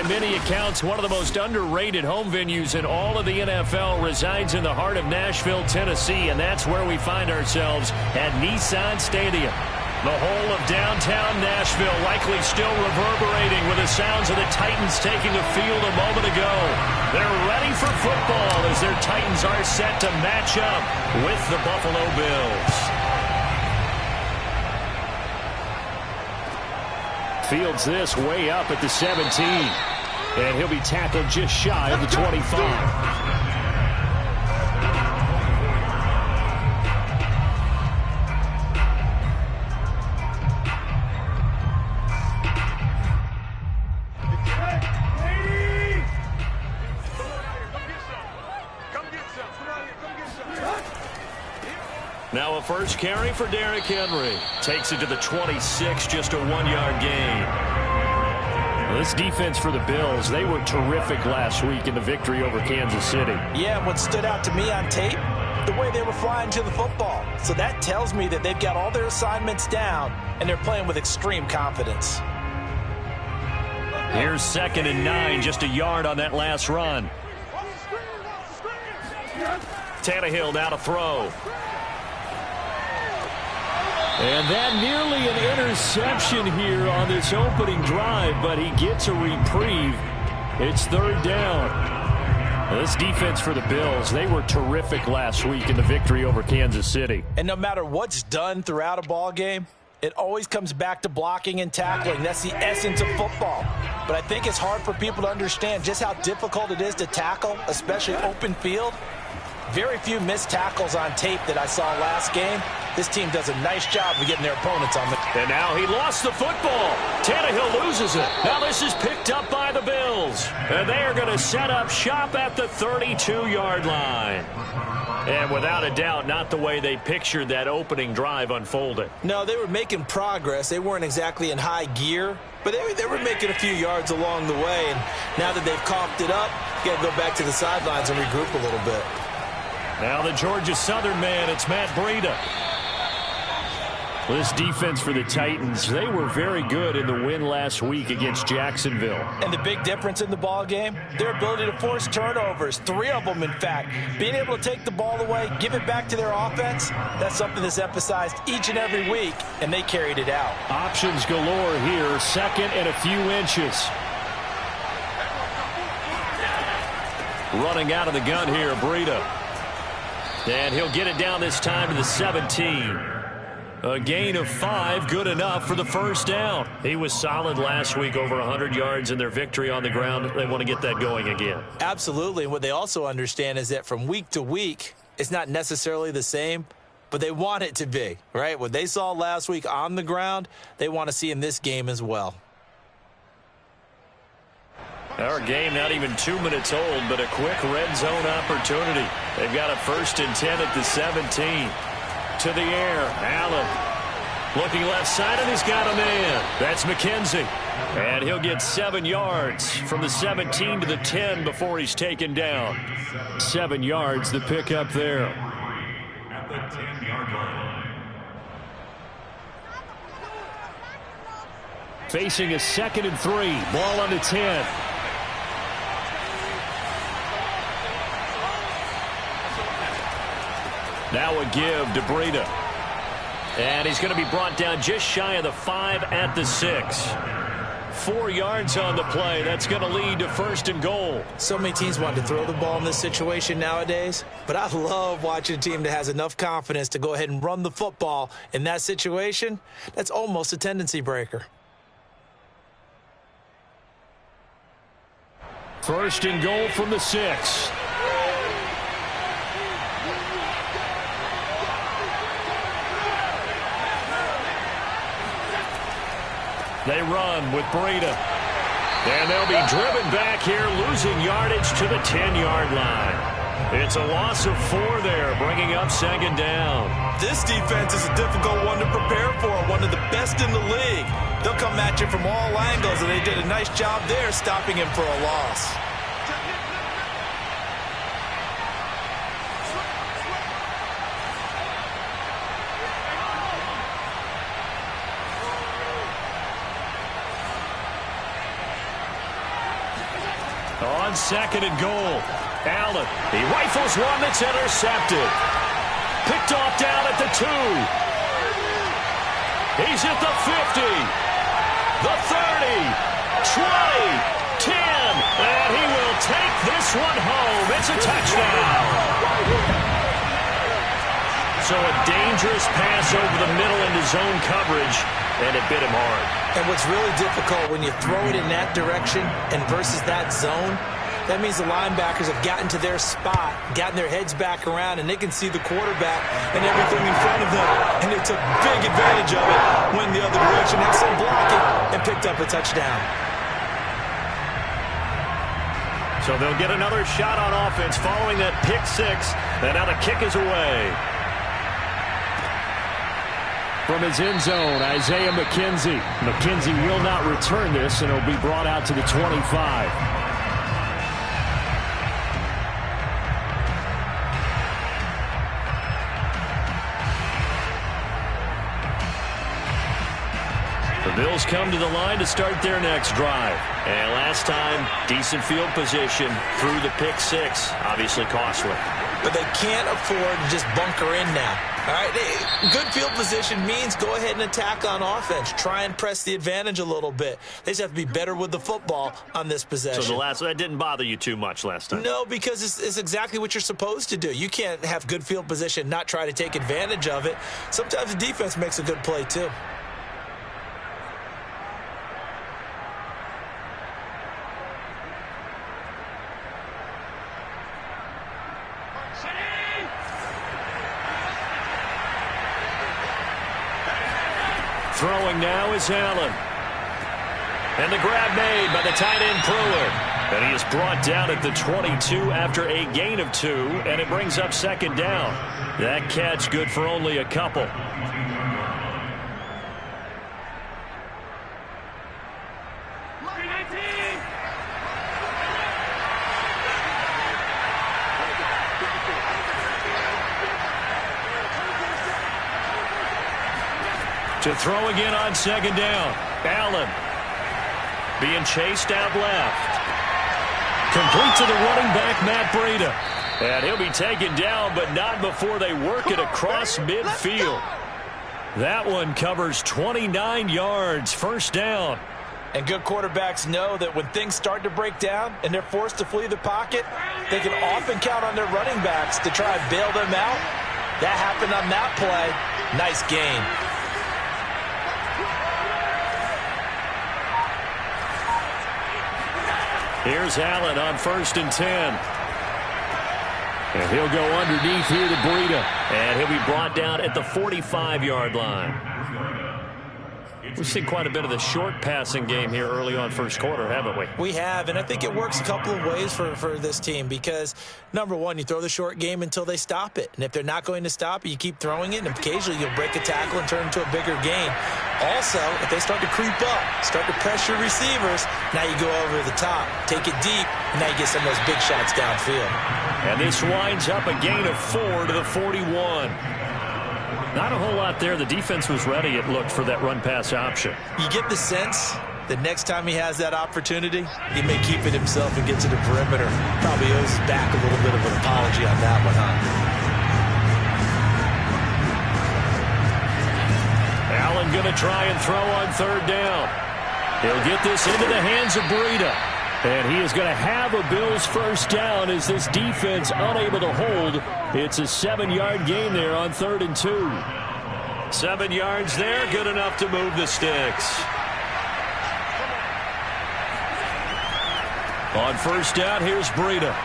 On many accounts, one of the most underrated home venues in all of the NFL resides in the heart of Nashville, Tennessee, and that's where we find ourselves at Nissan Stadium. The whole of downtown Nashville likely still reverberating with the sounds of the Titans taking the field a moment ago. They're ready for football as their Titans are set to match up with the Buffalo Bills. Fields this way up at the 17. And he'll be tackled just shy of the 25. Now a first carry for Derrick Henry. Takes it to the 26, just a 1-yard gain. Well, this defense for the Bills, they were terrific last week in the victory over Kansas City. Yeah, what stood out to me on tape, the way they were flying to the football. So that tells me that they've got all their assignments down, and they're playing with extreme confidence. Here's 2nd and 9, just a yard on that last run. Tannehill now to throw. And that nearly an interception here on this opening drive, but he gets a reprieve. It's 3rd down. This defense for the Bills, they were terrific last week in the victory over Kansas City. And no matter what's done throughout a ball game, it always comes back to blocking and tackling. That's the essence of football. But I think it's hard for people to understand just how difficult it is to tackle, especially open field. Very few missed tackles on tape that I saw last game. This team does a nice job of getting their opponents on the... And now he lost the football. Tannehill loses it. Now this is picked up by the Bills. And they are going to set up shop at the 32-yard line. And without a doubt, not the way they pictured that opening drive unfolding. No, they were making progress. They weren't exactly in high gear, but they were making a few yards along the way. And now that they've coughed it up, you got to go back to the sidelines and regroup a little bit. Now the Georgia Southern man, it's Matt Breida. This defense for the Titans, they were very good in the win last week against Jacksonville. And the big difference in the ball game, their ability to force turnovers, 3 of them in fact. Being able to take the ball away, give it back to their offense, that's something that's emphasized each and every week, and they carried it out. Options galore here, 2nd and a few inches. Running out of the gun here, Breida. And he'll get it down this time to the 17. A gain of 5, good enough for the first down. He was solid last week, over 100 yards in their victory on the ground. They want to get that going again. Absolutely. And what they also understand is that from week to week, it's not necessarily the same, but they want it to be, right? What they saw last week on the ground, they want to see in this game as well. Our game not even 2 minutes old, but a quick red zone opportunity. They've got a 1st and 10 at the 17. To the air, Allen. Looking left side, and he's got a man. That's McKenzie. And he'll get 7 yards from the 17 to the 10 before he's taken down. 7 yards, the pickup there. At the 10-yard line. Facing a 2nd and 3. Ball on the 10. Now a give to Breida. And he's going to be brought down just shy of the 5 at the 6. 4 yards on the play. That's going to lead to 1st and goal. So many teams want to throw the ball in this situation nowadays, but I love watching a team that has enough confidence to go ahead and run the football in that situation. That's almost a tendency breaker. 1st and goal from the 6. They run with Breida. And they'll be driven back here, losing yardage to the 10-yard line. It's a loss of 4 there, bringing up 2nd down. This defense is a difficult one to prepare for, one of the best in the league. They'll come at you from all angles, and they did a nice job there stopping him for a loss. On 2nd and goal. Allen, he rifles one that's intercepted. Picked off down at the 2. He's at the 50. The 30. 20. 10. And he will take this one home. It's a touchdown. So a dangerous pass over the middle into zone coverage, and it bit him hard. And what's really difficult when you throw it in that direction and versus that zone, that means the linebackers have gotten to their spot, gotten their heads back around, and they can see the quarterback and everything in front of them. And they took big advantage of it, went the other direction, excellent blocking, and picked up a touchdown. So they'll get another shot on offense following that pick 6, and now the kick is away. From his end zone, Isaiah McKenzie. McKenzie will not return this, and it'll be brought out to the 25. The Bills come to the line to start their next drive. And last time, decent field position through the pick 6. Obviously costly. But they can't afford to just bunker in now. All right, good field position means go ahead and attack on offense. Try and press the advantage a little bit. They just have to be better with the football on this possession. So that didn't bother you too much last time? No, because it's exactly what you're supposed to do. You can't have good field position, not try to take advantage of it. Sometimes the defense makes a good play too. Throwing now is Allen. And the grab made by the tight end Pruitt. And he is brought down at the 22 after a gain of 2, and it brings up 2nd down. That catch good for only a couple. To throw again on 2nd down. Allen being chased out left. Complete to the running back, Matt Breida. And he'll be taken down, but not before they work it across midfield. That one covers 29 yards. 1st down. And good quarterbacks know that when things start to break down and they're forced to flee the pocket, they can often count on their running backs to try and bail them out. That happened on that play. Nice game. Here's Allen on 1st and 10. And he'll go underneath here to Breida. And he'll be brought down at the 45-yard line. We've seen quite a bit of the short passing game here early on 1st quarter, haven't we? We have, and I think it works a couple of ways for this team because, number one, you throw the short game until they stop it. And if they're not going to stop it, you keep throwing it, and occasionally you'll break a tackle and turn it into a bigger gain. Also, if they start to creep up, start to pressure receivers, now you go over the top, take it deep, and now you get some of those big shots downfield. And this winds up a gain of 4 to the 41. Not a whole lot there. The defense was ready, it looked, for that run-pass option. You get the sense that next time he has that opportunity, he may keep it himself and get to the perimeter. Probably owes his back a little bit of an apology on that one, huh? Allen going to try and throw on 3rd down. He'll get this into the hands of Breida. And he is going to have a Bills 1st down as this defense unable to hold. It's a 7-yard gain there on 3rd and 2. 7 yards there, good enough to move the sticks. On 1st down, here's Breida.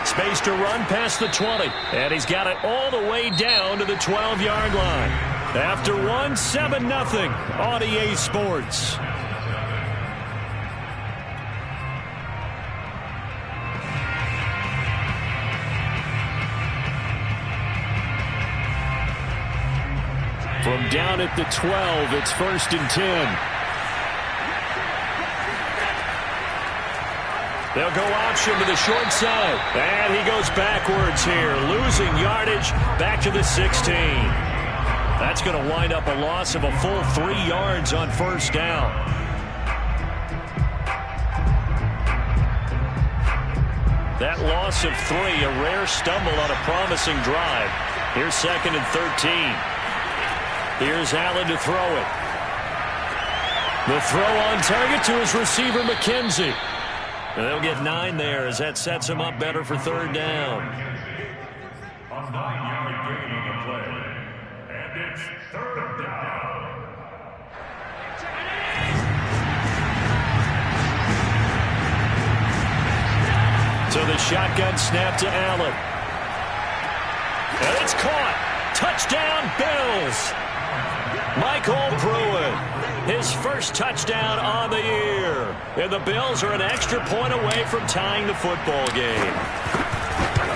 Space to run past the 20. And he's got it all the way down to the 12-yard line. After one, 7-0 on EA Sports. From down at the 12, it's 1st and 10. They'll go option to the short side. And he goes backwards here, losing yardage back to the 16. That's going to wind up a loss of a full 3 yards on 1st down. That loss of 3, a rare stumble on a promising drive. Here's 2nd and 13. Here's Allen to throw it. The throw on target to his receiver, McKenzie. And they'll get 9 there as that sets him up better for 3rd down. A 9-yard gain on the play. And it's 3rd down. So the shotgun snap to Allen. And it's caught. Touchdown, Bills. Michael Pruitt, his first touchdown on the year. And the Bills are an extra point away from tying the football game.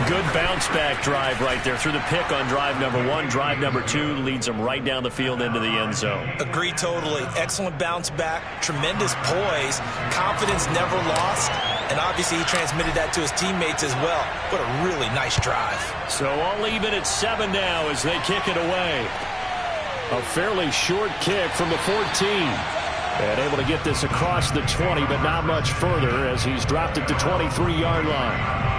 Good bounce-back drive right there through the pick on drive number 1. Drive number 2 leads them right down the field into the end zone. Agree totally. Excellent bounce back, tremendous poise, confidence never lost, and obviously he transmitted that to his teammates as well. What a really nice drive. So all even at 7 now as they kick it away. A fairly short kick from the 14. And able to get this across the 20, but not much further as he's dropped it to 23-yard line.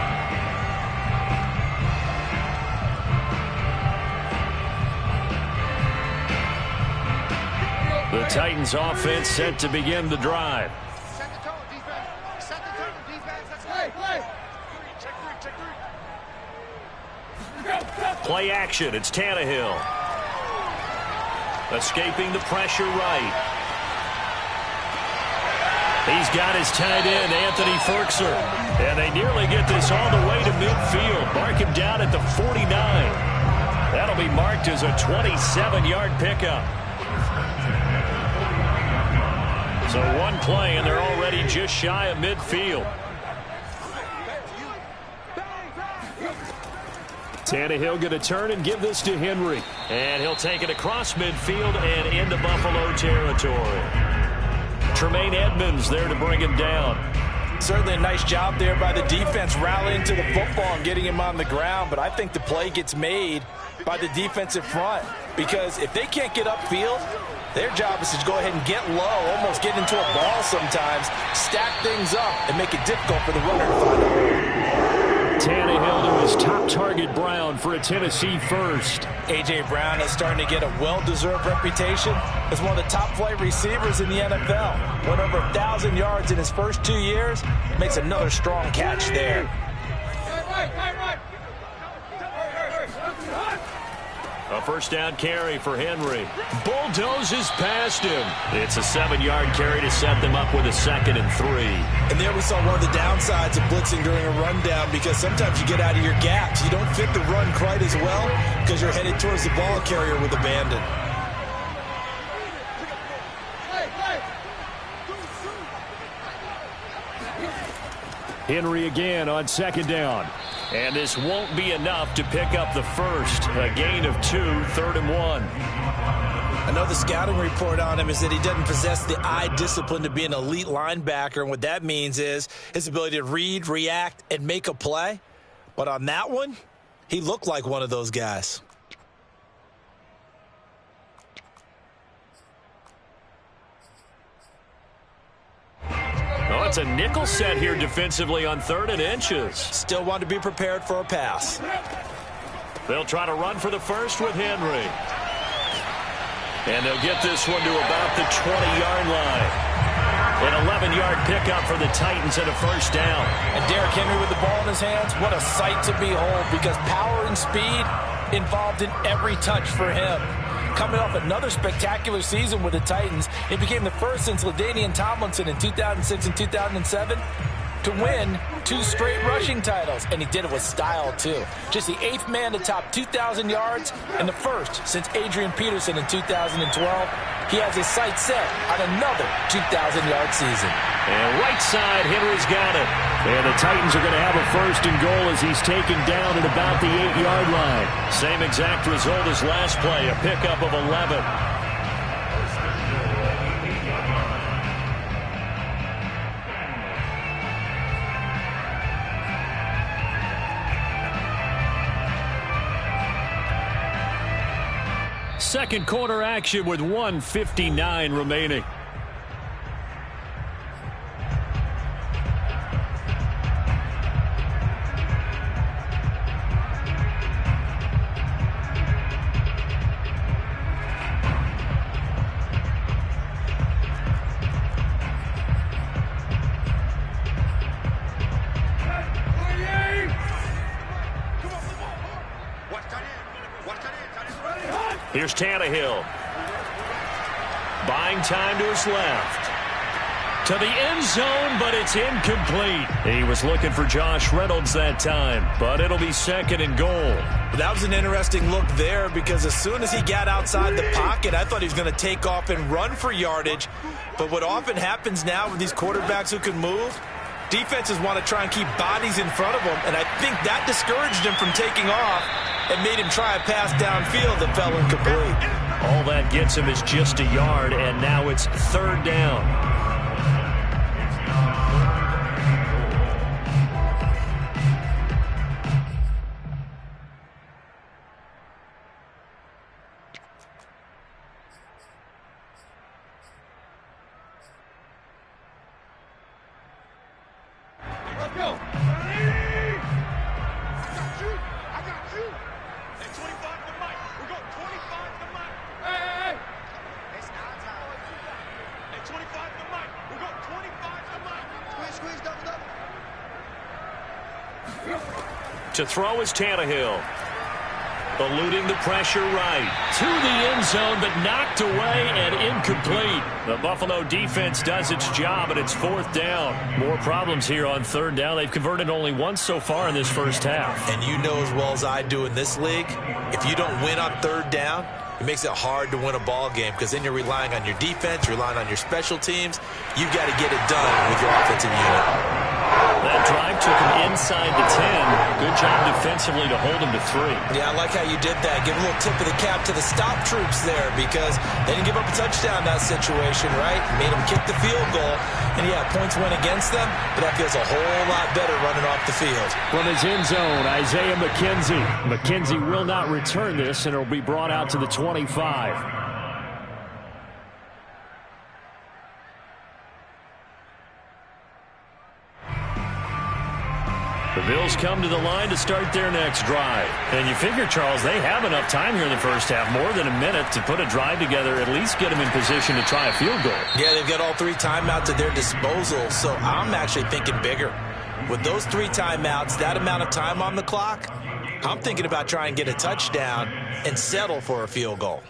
The Titans offense set to begin the drive. Set the tone, defense. Set the tone, defense. Let's play. Check 3. Play action. It's Tannehill. Escaping the pressure right. He's got his tight end, Anthony Ferkser. And they nearly get this all the way to midfield. Mark him down at the 49. That'll be marked as a 27-yard pickup. So one play, and they're already just shy of midfield. Tannehill going to turn and give this to Henry. And he'll take it across midfield and into Buffalo territory. Tremaine Edmonds there to bring him down. Certainly a nice job there by the defense rallying to the football and getting him on the ground, but I think the play gets made by the defensive front because if they can't get upfield, their job is to go ahead and get low, almost get into a ball sometimes, stack things up, and make it difficult for the runner to find a hole. Tannehill to his top target, Brown, for a Tennessee first. A.J. Brown is starting to get a well-deserved reputation as one of the top-flight receivers in the NFL. Went over 1,000 yards in his first 2 years. Makes another strong catch there. A first down carry for Henry. Bulldozes past him. It's a 7-yard carry to set them up with a 2nd and 3. And there we saw one of the downsides of blitzing during a rundown because sometimes you get out of your gaps. You don't fit the run quite as well because you're headed towards the ball carrier with abandon. Henry again on 2nd down. And this won't be enough to pick up the first. A gain of 2, 3rd and 1. I know the scouting report on him is that he doesn't possess the eye discipline to be an elite linebacker. And what that means is his ability to read, react, and make a play. But on that one, he looked like one of those guys. Oh, it's a nickel set here defensively on 3rd and inches. Still want to be prepared for a pass. They'll try to run for the first with Henry. And they'll get this one to about the 20-yard line. An 11-yard pickup for the Titans and a first down. And Derrick Henry with the ball in his hands, what a sight to behold because power and speed involved in every touch for him. Coming off another spectacular season with the Titans, he became the first since LaDainian Tomlinson in 2006 and 2007 to win 2 straight rushing titles, and he did it with style too. Just the 8th man to top 2,000 yards and the first since Adrian Peterson in 2012. He has his sights set on another 2,000-yard season. And right side, Henry's got it. And the Titans are going to have a first and goal as he's taken down at about the 8-yard line. Same exact result as last play, a pickup of 11. Second quarter action with 1:59 remaining. Here's Tannehill. Buying time to his left. To the end zone, but it's incomplete. He was looking for Josh Reynolds that time, but it'll be 2nd and goal. That was an interesting look there because as soon as he got outside the pocket, I thought he was going to take off and run for yardage. But what often happens now with these quarterbacks who can move, defenses want to try and keep bodies in front of them, and I think that discouraged him from taking off and made him try a pass downfield that fell incomplete. All that gets him is just a yard, and now it's 3rd down. To throw is Tannehill. Eluding the pressure right. To the end zone, but knocked away and incomplete. The Buffalo defense does its job, and it's 4th down. More problems here on 3rd down. They've converted only once so far in this first half. And you know as well as I do in this league, if you don't win on 3rd down, it makes it hard to win a ball game because then you're relying on your defense, relying on your special teams. You've got to get it done with your offensive unit. That drive took him inside the 10. Good job defensively to hold him to 3. Yeah, I like how you did that. Give a little tip of the cap to the stop troops there because they didn't give up a touchdown in that situation, right? Made them kick the field goal. And, yeah, points went against them, but that feels a whole lot better running off the field. From his end zone, Isaiah McKenzie. McKenzie will not return this, and it will be brought out to the 25. The Bills come to the line to start their next drive. And you figure, Charles, they have enough time here in the first half, more than a minute, to put a drive together, at least get them in position to try a field goal. Yeah, they've got all 3 timeouts at their disposal, so I'm actually thinking bigger. With those 3 timeouts, that amount of time on the clock, I'm thinking about trying to get a touchdown and settle for a field goal.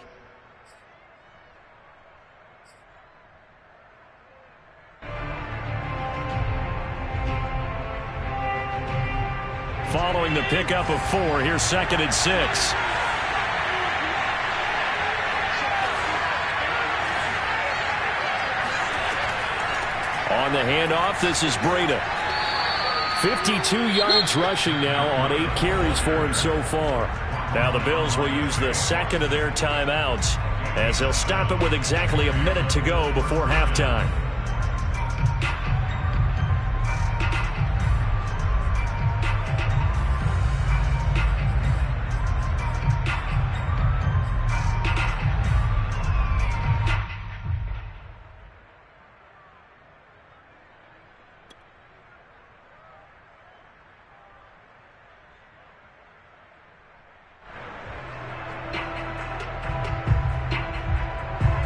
Following the pickup of 4, here's 2nd and 6. On the handoff, this is Breida. 52 yards rushing now on 8 carries for him so far. Now the Bills will use the 2nd of their timeouts as they'll stop it with exactly a minute to go before halftime.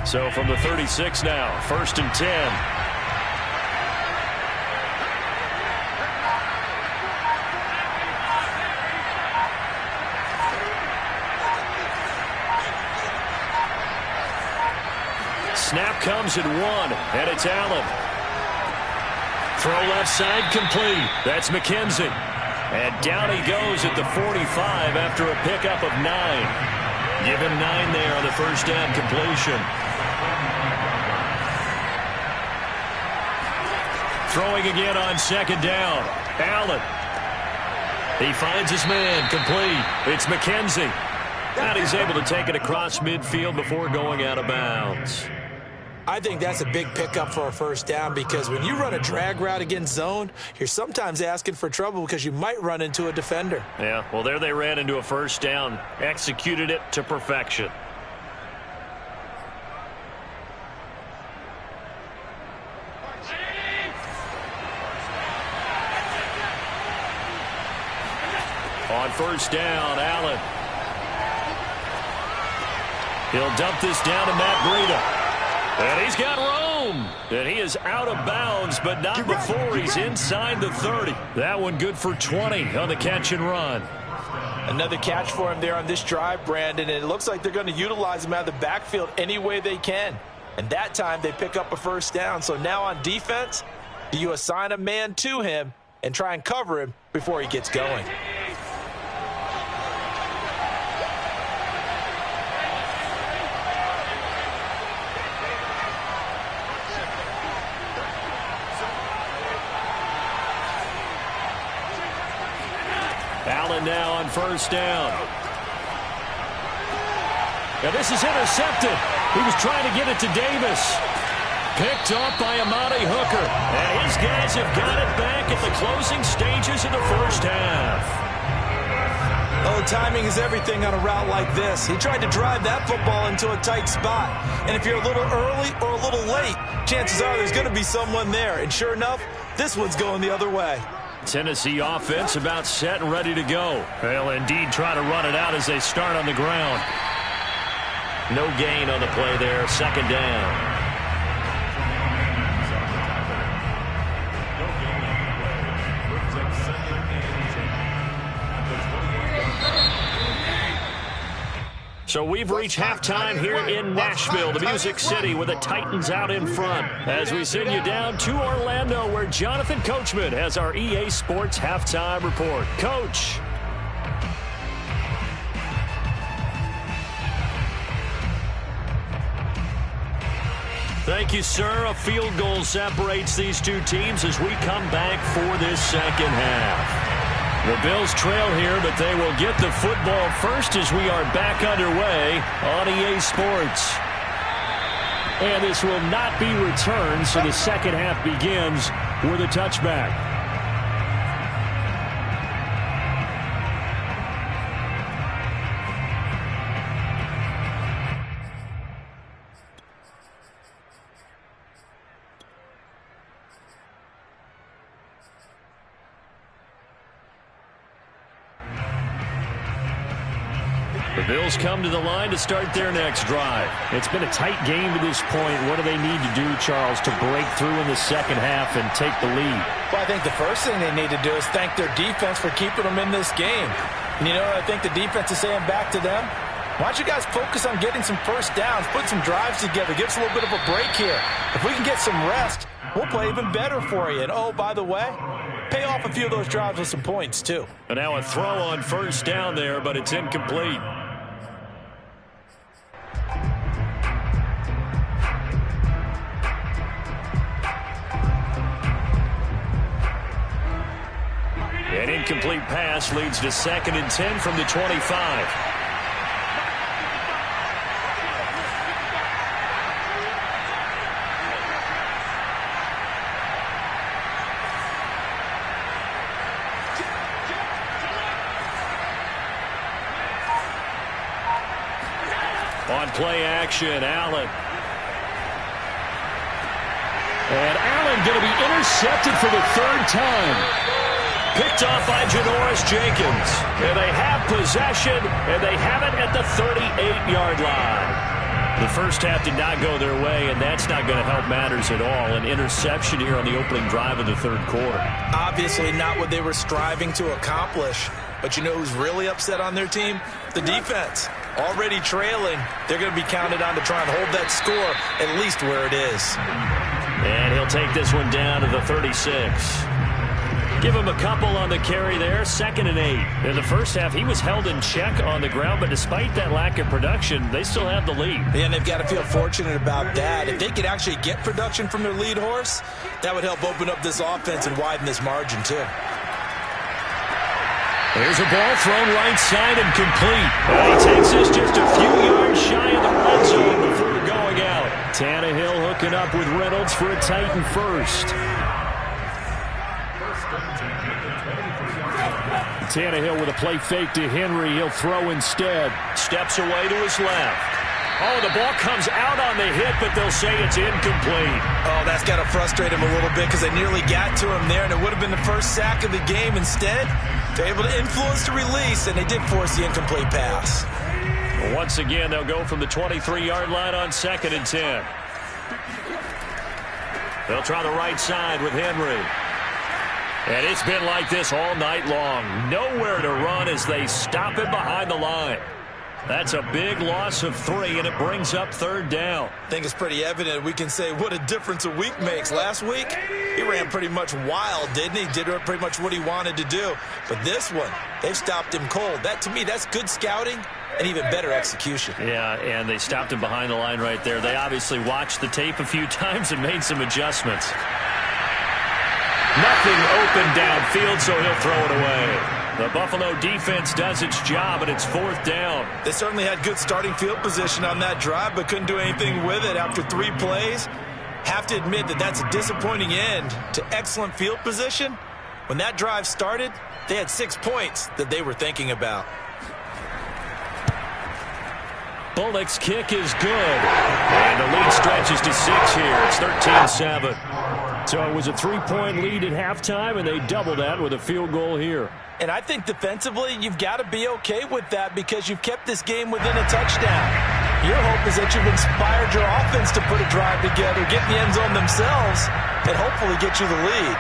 So from the 36 now, 1st and 10. Snap comes at 1, and it's Allen. Throw left side complete. That's McKenzie. And down he goes at the 45 after a pickup of 9. Give him 9 there on the first down completion. Throwing again on 2nd down. Allen. He finds his man complete. It's McKenzie. And he's able to take it across midfield before going out of bounds. I think that's a big pickup for a first down because when you run a drag route against zone, you're sometimes asking for trouble because you might run into a defender. Yeah, well, there they ran into a first down. Executed it to perfection. On first down, Allen. He'll dump this down to Matt Breida. And he's got room. And he is out of bounds, but not before he's inside the 30. That one good for 20 on the catch and run. Another catch for him there on this drive, Brandon, and it looks like they're going to utilize him out of the backfield any way they can. And that time they pick up a first down. So now on defense, do you assign a man to him and try and cover him before he gets going? Allen now on first down. Now this is intercepted. He was trying to get it to Davis. Picked up by Amani Hooker. And his guys have got it back at the closing stages of the first half. Oh, timing is everything on a route like this. He tried to drive that football into a tight spot. And if you're a little early or a little late, chances are there's going to be someone there. And sure enough, this one's going the other way. Tennessee offense about set and ready to go. They'll indeed try to run it out as they start on the ground. No gain on the play there. Second down. So we've reached halftime here in Nashville, the Music City, with the Titans out in front. As we send you down to Orlando, where Jonathan Coachman has our EA Sports halftime report. Coach. Thank you, sir. A field goal separates these two teams as we come back for this second half. The Bills trail here, but they will get the football first as we are back underway on EA Sports. And this will not be returned, so the second half begins with a touchback. The Bills come to the line to start their next drive. It's been a tight game to this point. What do they need to do, Charles, to break through in the second half and take the lead? Well, I think the first thing they need to do is thank their defense for keeping them in this game. And you know what I think the defense is saying back to them? Why don't you guys focus on getting some first downs, put some drives together, give us a little bit of a break here. If we can get some rest, we'll play even better for you. And, oh, by the way, pay off a few of those drives with some points, too. And now a throw on first down there, but it's incomplete. An incomplete pass leads to 2nd and 10 from the 25. On play action, Allen. And Allen going to be intercepted for the 3rd time. Picked off by Janoris Jenkins. And they have possession, and they have it at the 38-yard line. The first half did not go their way, and that's not going to help matters at all. An interception here on the opening drive of the 3rd quarter. Obviously not what they were striving to accomplish. But you know who's really upset on their team? The defense. Already trailing, they're going to be counted on to try and hold that score at least where it is. And he'll take this one down to the 36. Give him a couple on the carry there, 2nd and 8. In the first half, he was held in check on the ground, but despite that lack of production, they still have the lead. Yeah, and they've got to feel fortunate about that. If they could actually get production from their lead horse, that would help open up this offense and widen this margin, too. There's a ball thrown right side and complete. And he takes this just a few yards shy of the red zone before going out. Tannehill hooking up with Reynolds for a Titan first. Tannehill with a play fake to Henry. He'll throw instead. Steps away to his left. Oh, the ball comes out on the hit, but they'll say it's incomplete. Oh, that's got to frustrate him a little bit because they nearly got to him there, and it would have been the first sack of the game. Instead, they're able to influence the release, and they did force the incomplete pass. Well, once again, they'll go from the 23-yard line on 2nd and 10. They'll try the right side with Henry. And it's been like this all night long. Nowhere to run as they stop him behind the line. That's a big loss of 3, and it brings up 3rd down. I think it's pretty evident we can say what a difference a week makes. Last week, he ran pretty much wild, didn't he? Did pretty much what he wanted to do. But this one, they've stopped him cold. That, to me, that's good scouting and even better execution. Yeah, and they stopped him behind the line right there. They obviously watched the tape a few times and made some adjustments. Nothing open downfield, so he'll throw it away. The Buffalo defense does its job, and it's 4th down. They certainly had good starting field position on that drive, but couldn't do anything with it after 3 plays. Have to admit that that's a disappointing end to excellent field position. When that drive started, they had 6 points that they were thinking about. Bullock's kick is good. And the lead stretches to 6 here. It's 13-7. So it was a 3-point lead at halftime, and they doubled that with a field goal here. And I think defensively, you've got to be okay with that because you've kept this game within a touchdown. Your hope is that you've inspired your offense to put a drive together, get in the end zone themselves, and hopefully get you the lead.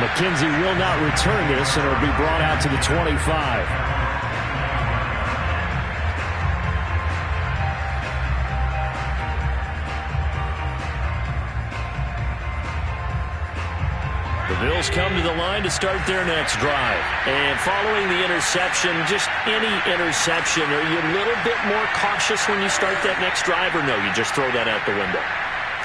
McKenzie will not return this, and it'll be brought out to the 25. The Bills come to the line to start their next drive. And following the interception, just any interception, are you a little bit more cautious when you start that next drive, or no, you just throw that out the window?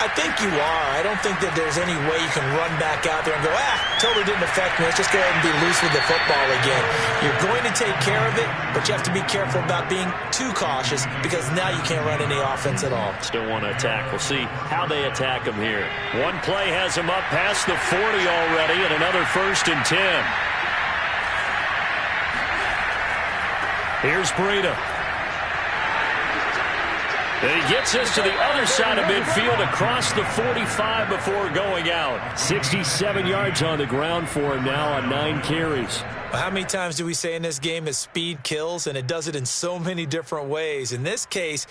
I think you are. I don't think that there's any way you can run back out there and go, totally didn't affect me. Let's just go ahead and be loose with the football again. You're going to take care of it, but you have to be careful about being too cautious because now you can't run any offense at all. Still want to attack. We'll see how they attack him here. One play has him up past the 40 already, and another 1st and 10. Here's Breida. And he gets us to the other side of midfield across the 45 before going out. 67 yards on the ground for him now on 9 carries. Well, how many times do we say in this game that speed kills, and it does it in so many different ways? In this case,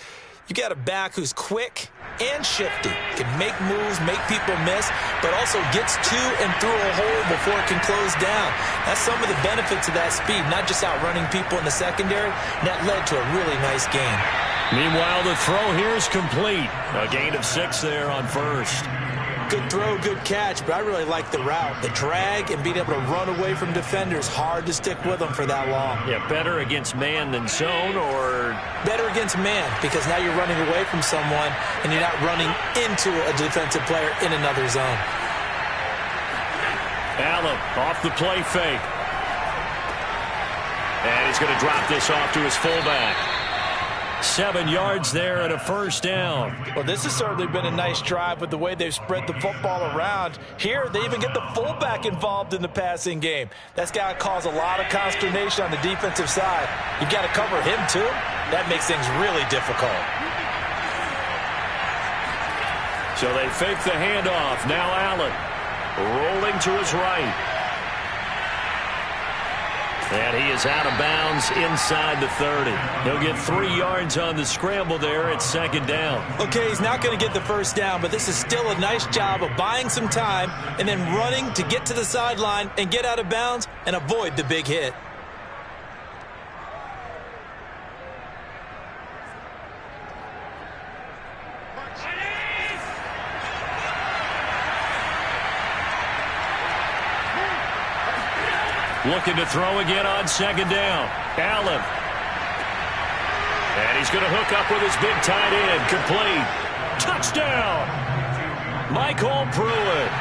you got a back who's quick and shifty, can make moves, make people miss, but also gets to and through a hole before it can close down. That's some of the benefits of that speed, not just outrunning people in the secondary. That led to a really nice game. Meanwhile, the throw here is complete. A gain of 6 there on 1st. Good throw, good catch, but I really like the route. The drag and being able to run away from defenders, hard to stick with them for that long. Yeah, better against man than zone, or? Better against man, because now you're running away from someone and you're not running into a defensive player in another zone. Allen off the play fake. And he's going to drop this off to his fullback. 7 yards there and a 1st down. Well, this has certainly been a nice drive with the way they've spread the football around. Here, they even get the fullback involved in the passing game. That's got to cause a lot of consternation on the defensive side. You've got to cover him, too. That makes things really difficult. So they fake the handoff. Now Allen rolling to his right. And he is out of bounds inside the 30. He'll get 3 yards on the scramble there at 2nd down. Okay, he's not going to get the 1st down, but this is still a nice job of buying some time and then running to get to the sideline and get out of bounds and avoid the big hit. Looking to throw again on 2nd down. Allen. And he's going to hook up with his big tight end. Complete. Touchdown. Michael Pruitt.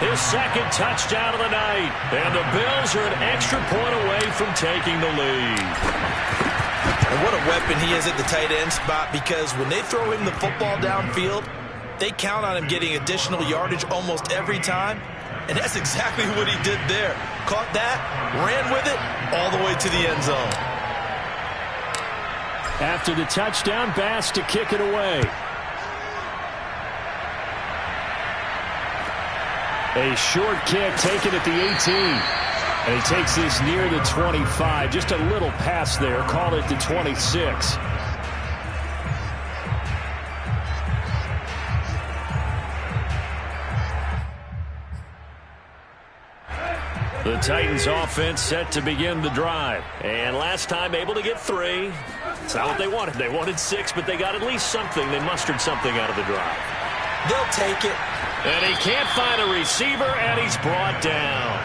His 2nd touchdown of the night. And the Bills are an extra point away from taking the lead. And what a weapon he is at the tight end spot, because when they throw him the football downfield, they count on him getting additional yardage almost every time. And that's exactly what he did there. Caught that, ran with it, all the way to the end zone. After the touchdown, Bass to kick it away. A short kick taken at the 18. And he takes this near the 25. Just a little pass there. Call it the 26. The Titans offense set to begin the drive. And last time able to get 3. It's not what they wanted. They wanted 6, but they got at least something. They mustered something out of the drive. They'll take it. And he can't find a receiver, and he's brought down.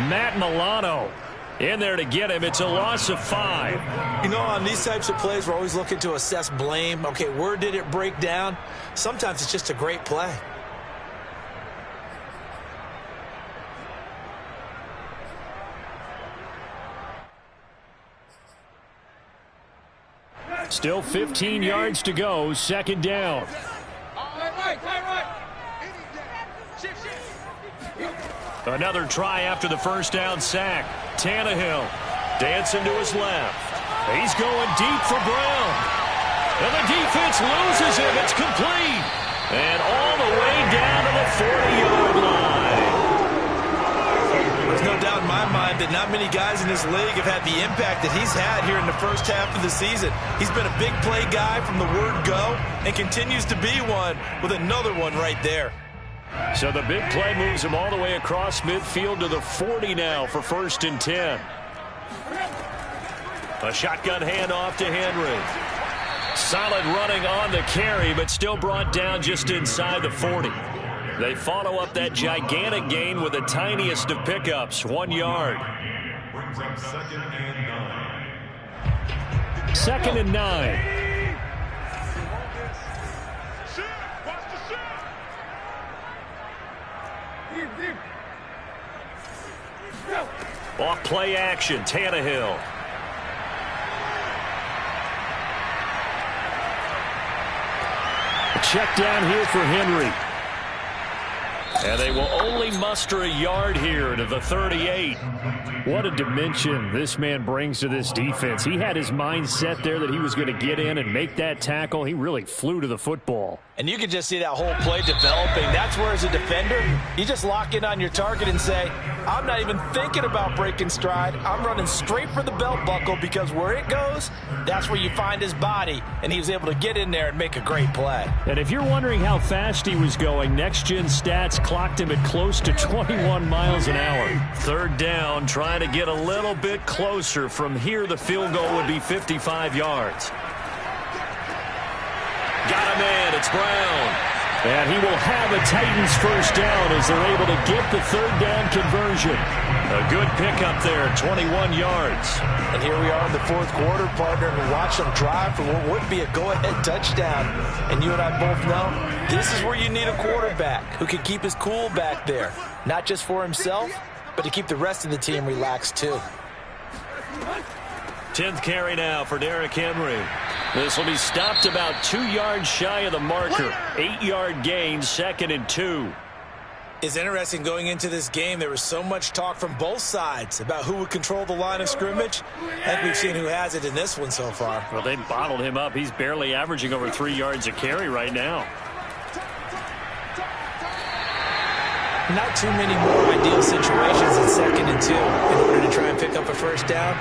Matt Milano in there to get him. It's a loss of 5. You know, on these types of plays, we're always looking to assess blame. Okay, where did it break down? Sometimes it's just a great play. Still 15 yards to go, second down. Another try after the first down sack. Tannehill dancing to his left. He's going deep for Brown. And the defense loses him. It's complete. And all the way down to the 40-yard line. There's no doubt in my mind that not many guys in this league have had the impact that he's had here in the first half of the season. He's been a big play guy from the word go and continues to be one with another one right there. So the big play moves him all the way across midfield to the 40 now for 1st and 10. A shotgun handoff to Henry. Solid running on the carry, but still brought down just inside the 40. They follow up that gigantic gain with the tiniest of pickups, 1 yard. Brings up 2nd and 9. 2nd and 9. Off play action, Tannehill. A check down here for Henry. And they will only muster a yard here to the 38. What a dimension this man brings to this defense. He had his mind set there that he was going to get in and make that tackle. He really flew to the football. And you can just see that whole play developing. That's where, as a defender, you just lock in on your target and say, I'm not even thinking about breaking stride. I'm running straight for the belt buckle, because where it goes, that's where you find his body. And he was able to get in there and make a great play. And if you're wondering how fast he was going, Next Gen Stats clocked him at close to 21 miles an hour. 3rd down, trying to get a little bit closer. From here, the field goal would be 55 yards. Got him in. It's Brown. And he will have a Titans 1st down as they're able to get the 3rd down conversion. A good pickup there, 21 yards. And here we are in the 4th quarter, partner, and watch them drive for what would be a go-ahead touchdown. And you and I both know this is where you need a quarterback who can keep his cool back there. Not just for himself, but to keep the rest of the team relaxed too. 10th carry now for Derrick Henry. This will be stopped about 2 yards shy of the marker. 8-yard gain, 2nd and 2. It's interesting going into this game. There was so much talk from both sides about who would control the line of scrimmage. I think we've seen who has it in this one so far. Well, they bottled him up. He's barely averaging over 3 yards a carry right now. Not too many more ideal situations in 2nd and 2 in order to try and pick up a 1st down.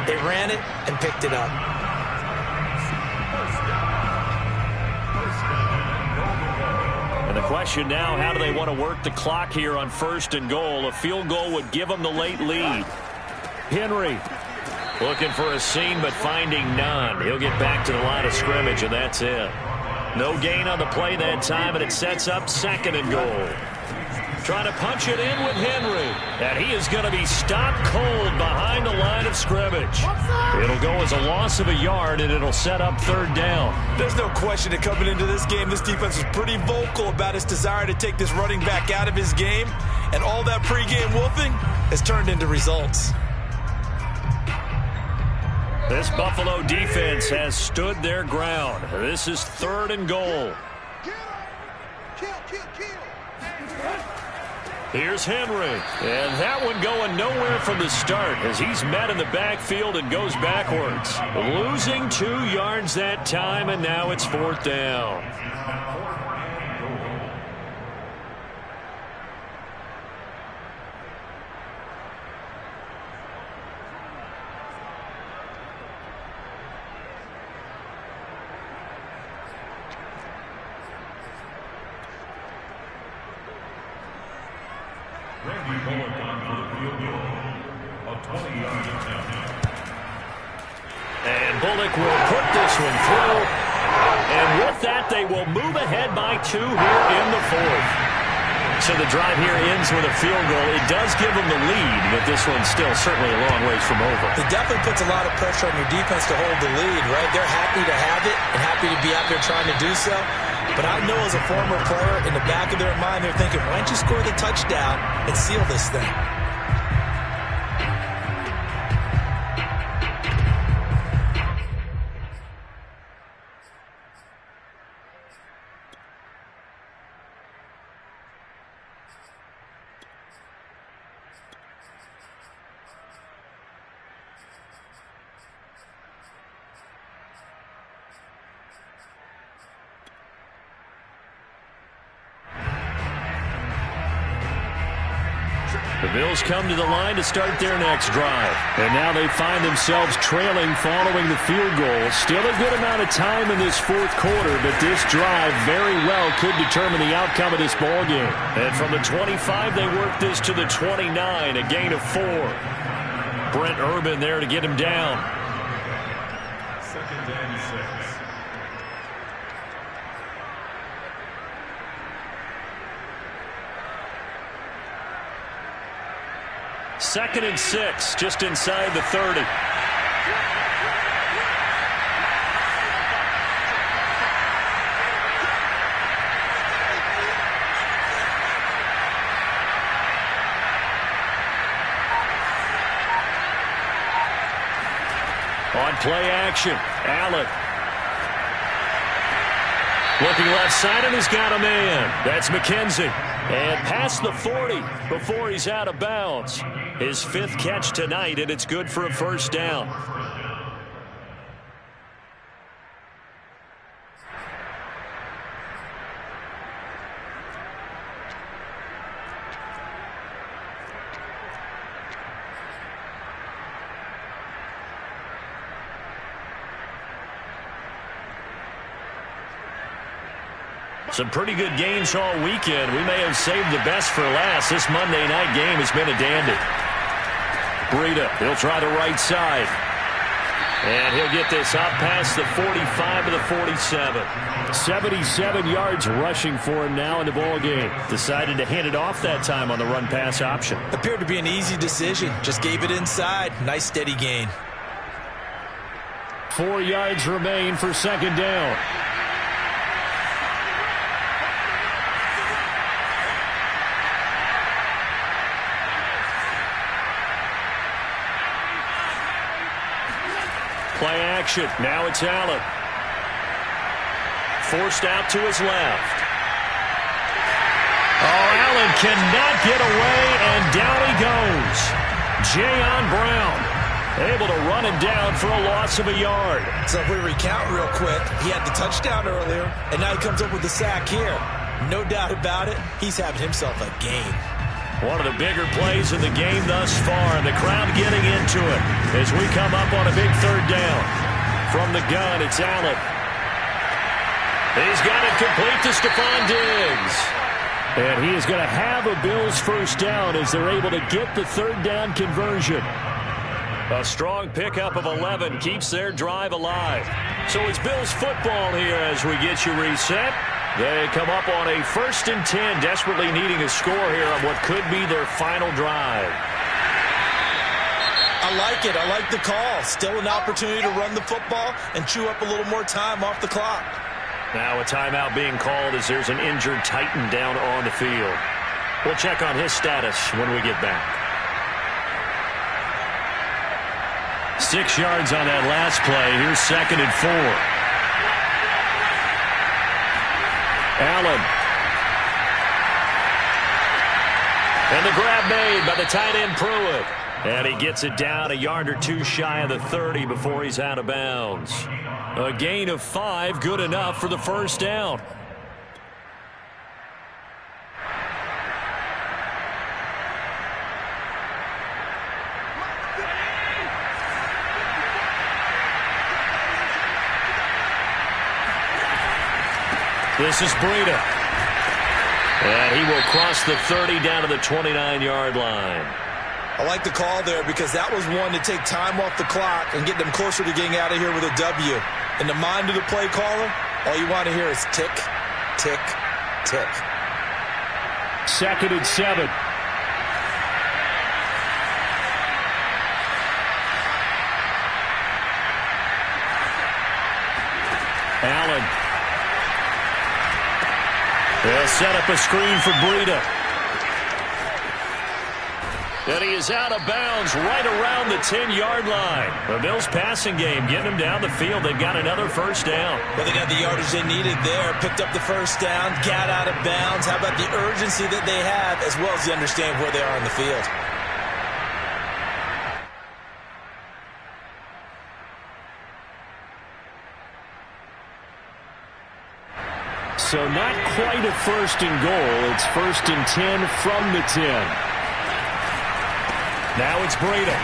They ran it and picked it up. And the question now, how do they want to work the clock here on 1st and goal? A field goal would give them the late lead. Henry looking for a seam, but finding none. He'll get back to the line of scrimmage, and that's it. No gain on the play that time, and it sets up 2nd and goal. Trying to punch it in with Henry. And he is going to be stopped cold behind the line of scrimmage. It'll go as a loss of a yard, and it'll set up 3rd down. There's no question that coming into this game, this defense was pretty vocal about its desire to take this running back out of his game. And all that pregame wolfing has turned into results. This Buffalo defense has stood their ground. This is 3rd and goal. Here's Henry, and that one going nowhere from the start as he's met in the backfield and goes backwards. Losing 2 yards that time, and now it's 4th down. Randy Bullock on for the field goal. A 20-yard attempt. And Bullock will put this one through. And with that, they will move ahead by 2 here in the 4th. So the drive here ends with a field goal. It does give them the lead, but this one's still certainly a long ways from over. It definitely puts a lot of pressure on your defense to hold the lead, right? They're happy to have it and happy to be out there trying to do so. But I know as a former player, in the back of their mind, they're thinking, why don't you score the touchdown and seal this thing? The Bills come to the line to start their next drive. And now they find themselves trailing following the field goal. Still a good amount of time in this 4th quarter, but this drive very well could determine the outcome of this ball game. And from the 25, they work this to the 29, a gain of 4. Brent Urban there to get him down. 2nd and 6. Second and 6, just inside the 30. On play action, Allen. Looking left side, and he's got a man. That's McKenzie. And past the 40 before he's out of bounds. His 5th catch tonight, and it's good for a first down. Some pretty good games all weekend. We may have saved the best for last. This Monday night game has been a dandy. Breida, he'll try the right side. And he'll get this up past the 45 to the 47. 77 yards rushing for him now in the ball game. Decided to hand it off that time on the run-pass option. Appeared to be an easy decision. Just gave it inside. Nice steady gain. 4 yards remain for second down. Play action. Now it's Allen. Forced out to his left. Oh, Allen cannot get away, and down he goes. Jayon Brown able to run him down for a loss of a yard. So if we recount real quick, he had the touchdown earlier, and now he comes up with the sack here. No doubt about it, he's having himself a game. One of the bigger plays in the game thus far, and the crowd getting into it as we come up on a big third down. From the gun, it's Allen. He's got it complete to Stephon Diggs. And he is going to have a Bills first down as they're able to get the third down conversion. A strong pickup of 11 keeps their drive alive. So it's Bills football here as we get you reset. They come up on a 1st and 10, desperately needing a score here on what could be their final drive. I like it. I like the call. Still an opportunity to run the football and chew up a little more time off the clock. Now a timeout being called as there's an injured Titan down on the field. We'll check on his status when we get back. 6 yards on that last play. Here's 2nd and 4. Allen. And the grab made by the tight end Pruitt. And he gets it down a yard or two shy of the 30 before he's out of bounds. A gain of 5, good enough for the first down. This is Breida. And he will cross the 30 down to the 29-yard line. I like the call there because that was one to take time off the clock and get them closer to getting out of here with a W. In the mind of the play caller, all you want to hear is tick, tick, tick. 2nd and 7. Allen. They'll set up a screen for Breida. And he is out of bounds right around the 10-yard line. The Bills passing game getting them down the field. They've got another first down. Well, they got the yardage they needed there. Picked up the first down, got out of bounds. How about the urgency that they have as well as the understanding where they are on the field? So not quite a 1st and goal. It's 1st and 10 from the 10. Now it's Breida.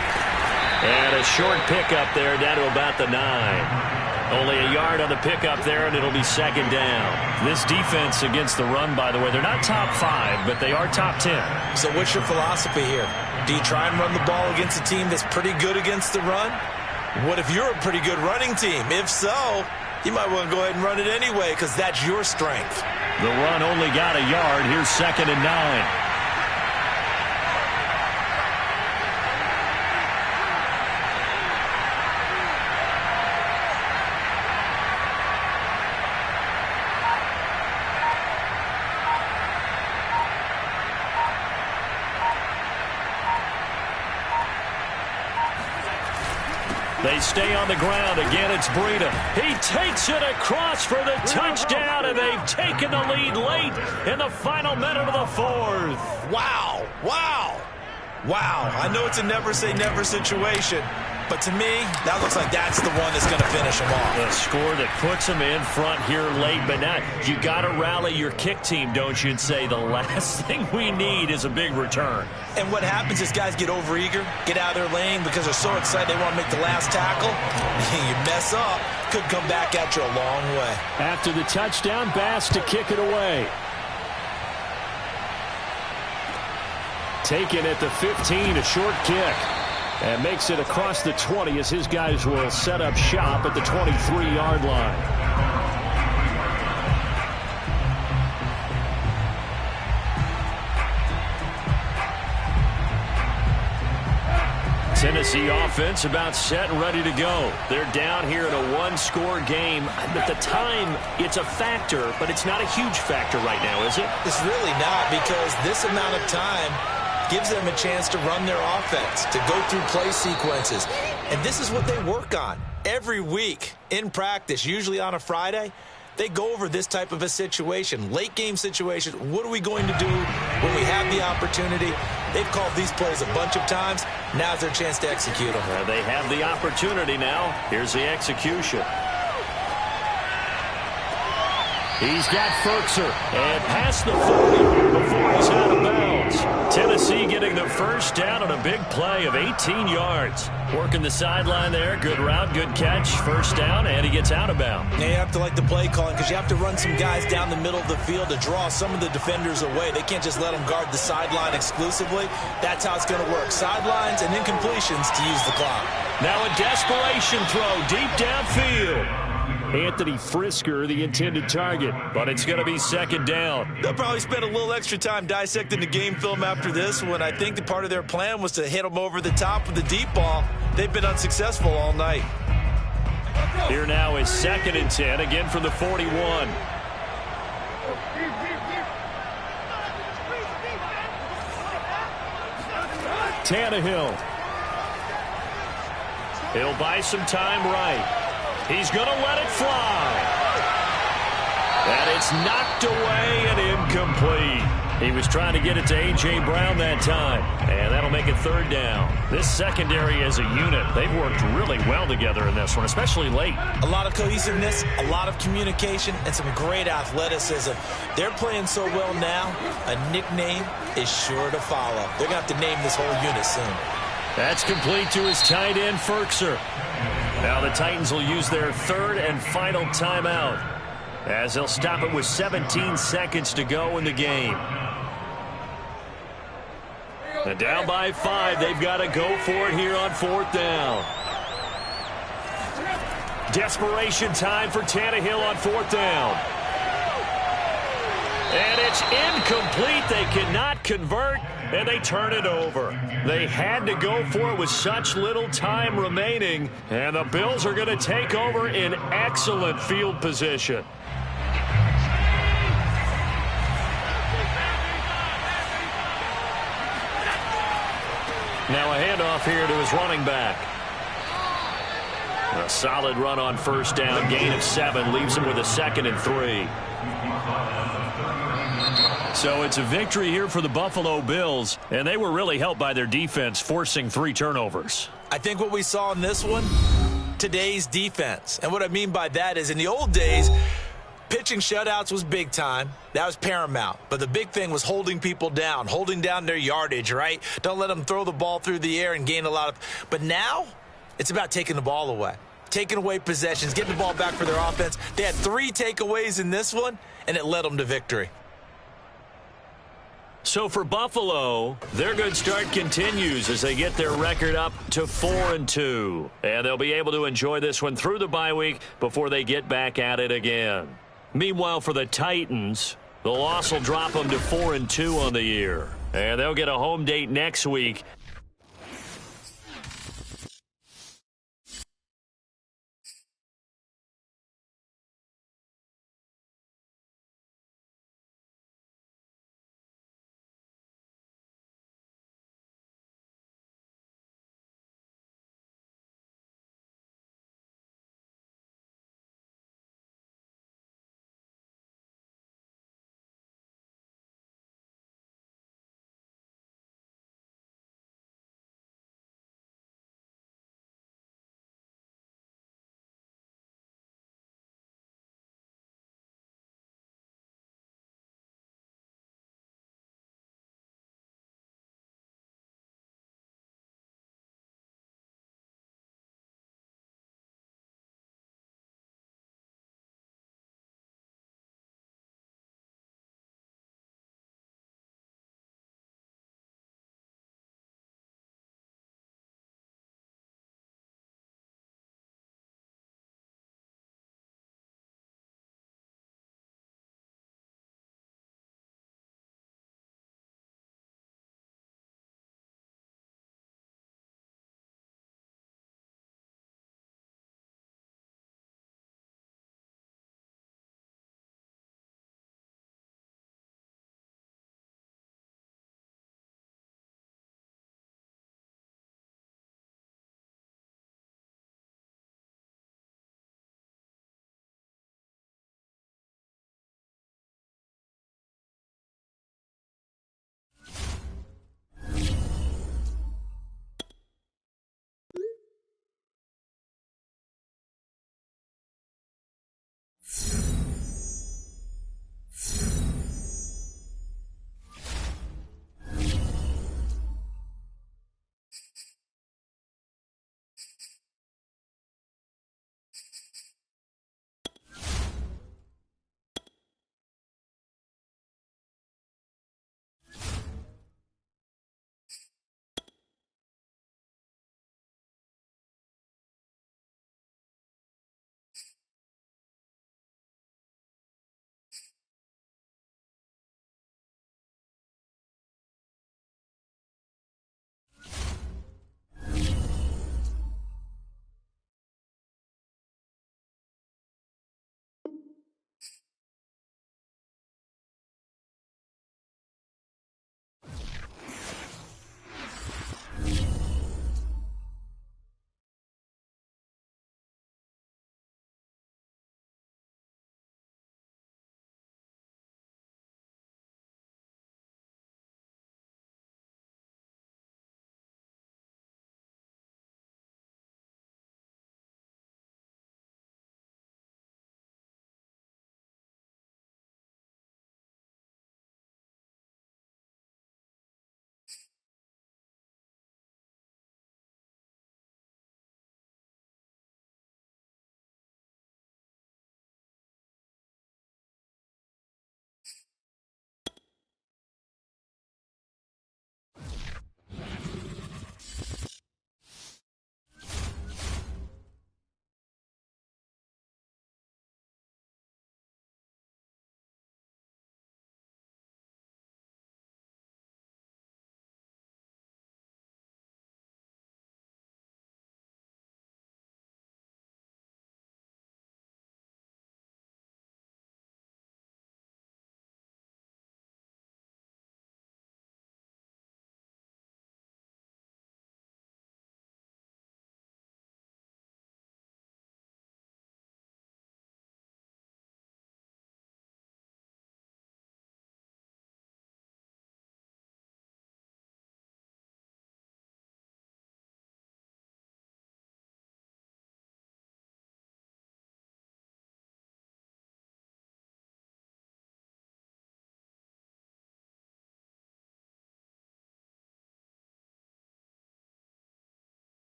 And a short pickup there down to about the 9. Only a yard on the pickup there, and it'll be 2nd down. This defense against the run, by the way, they're not top 5, but they are top 10. So what's your philosophy here? Do you try and run the ball against a team that's pretty good against the run? What if you're a pretty good running team? If so, you might want to go ahead and run it anyway because that's your strength. The run only got a yard. Here's 2nd and 9. They stay on the ground. Again, it's Breida. He takes it across for the touchdown, and they've taken the lead late in the final minute of the 4th. Wow. Wow. Wow. I know it's a never-say-never situation, but to me, that looks like that's the one that's going to finish them off. A score that puts them in front here late, but now you got to rally your kick team, don't you, and say the last thing we need is a big return. And what happens is guys get overeager, get out of their lane because they're so excited they want to make the last tackle. You mess up, could come back at you a long way. After the touchdown, Bass to kick it away. Taken at the 15, a short kick. And makes it across the 20 as his guys will set up shop at the 23-yard line. Tennessee offense about set and ready to go. They're down here in a one-score game. At the time, it's a factor, but it's not a huge factor right now, is it? It's really not because this amount of time gives them a chance to run their offense, to go through play sequences. And this is what they work on every week in practice, usually on a Friday. They go over this type of a situation, late game situation. What are we going to do when we have the opportunity? They've called these plays a bunch of times. Now's their chance to execute them. They have the opportunity now. Here's the execution. He's got Ferkser and past the 40 before he's out of bounds. Tennessee getting the first down on a big play of 18 yards. Working the sideline there. Good route, good catch. First down, and he gets out of bounds. Now you have to like the play calling because you have to run some guys down the middle of the field to draw some of the defenders away. They can't just let them guard the sideline exclusively. That's how it's going to work. Sidelines and incompletions to use the clock. Now a desperation throw deep downfield. Anthony Frisker, the intended target, but it's going to be second down. They'll probably spend a little extra time dissecting the game film after this one. I think the part of their plan was to hit them over the top with the deep ball. They've been unsuccessful all night. Here now is 2nd and 10, again from the 41. Tannehill. He'll buy some time right. He's going to let it fly. And it's knocked away and incomplete. He was trying to get it to A.J. Brown that time. And that'll make it third down. This secondary as a unit, they've worked really well together in this one, especially late. A lot of cohesiveness, a lot of communication, and some great athleticism. They're playing so well now, a nickname is sure to follow. They're going to have to name this whole unit soon. That's complete to his tight end, Ferkser. Now the Titans will use their third and final timeout as they'll stop it with 17 seconds to go in the game. And down by 5, they've got to go for it here on 4th down. Desperation time for Tannehill on 4th down. And it's incomplete. They cannot convert, and they turn it over. They had to go for it with such little time remaining, and the Bills are going to take over in excellent field position. Now a handoff here to his running back. A solid run on 1st down. Gain of 7 leaves him with a 2nd and 3. So it's a victory here for the Buffalo Bills, and they were really helped by their defense forcing 3 turnovers. I think what we saw in this one, today's defense. And what I mean by that is in the old days, pitching shutouts was big time. That was paramount. But the big thing was holding people down, holding down their yardage, right? Don't let them throw the ball through the air and gain a lot of. But now it's about taking the ball away, taking away possessions, getting the ball back for their offense. They had 3 takeaways in this one, and it led them to victory. So for Buffalo, their good start continues as they get their record up to 4-2. And they'll be able to enjoy this one through the bye week before they get back at it again. Meanwhile, for the Titans, the loss will drop them to 4-2 on the year. And they'll get a home date next week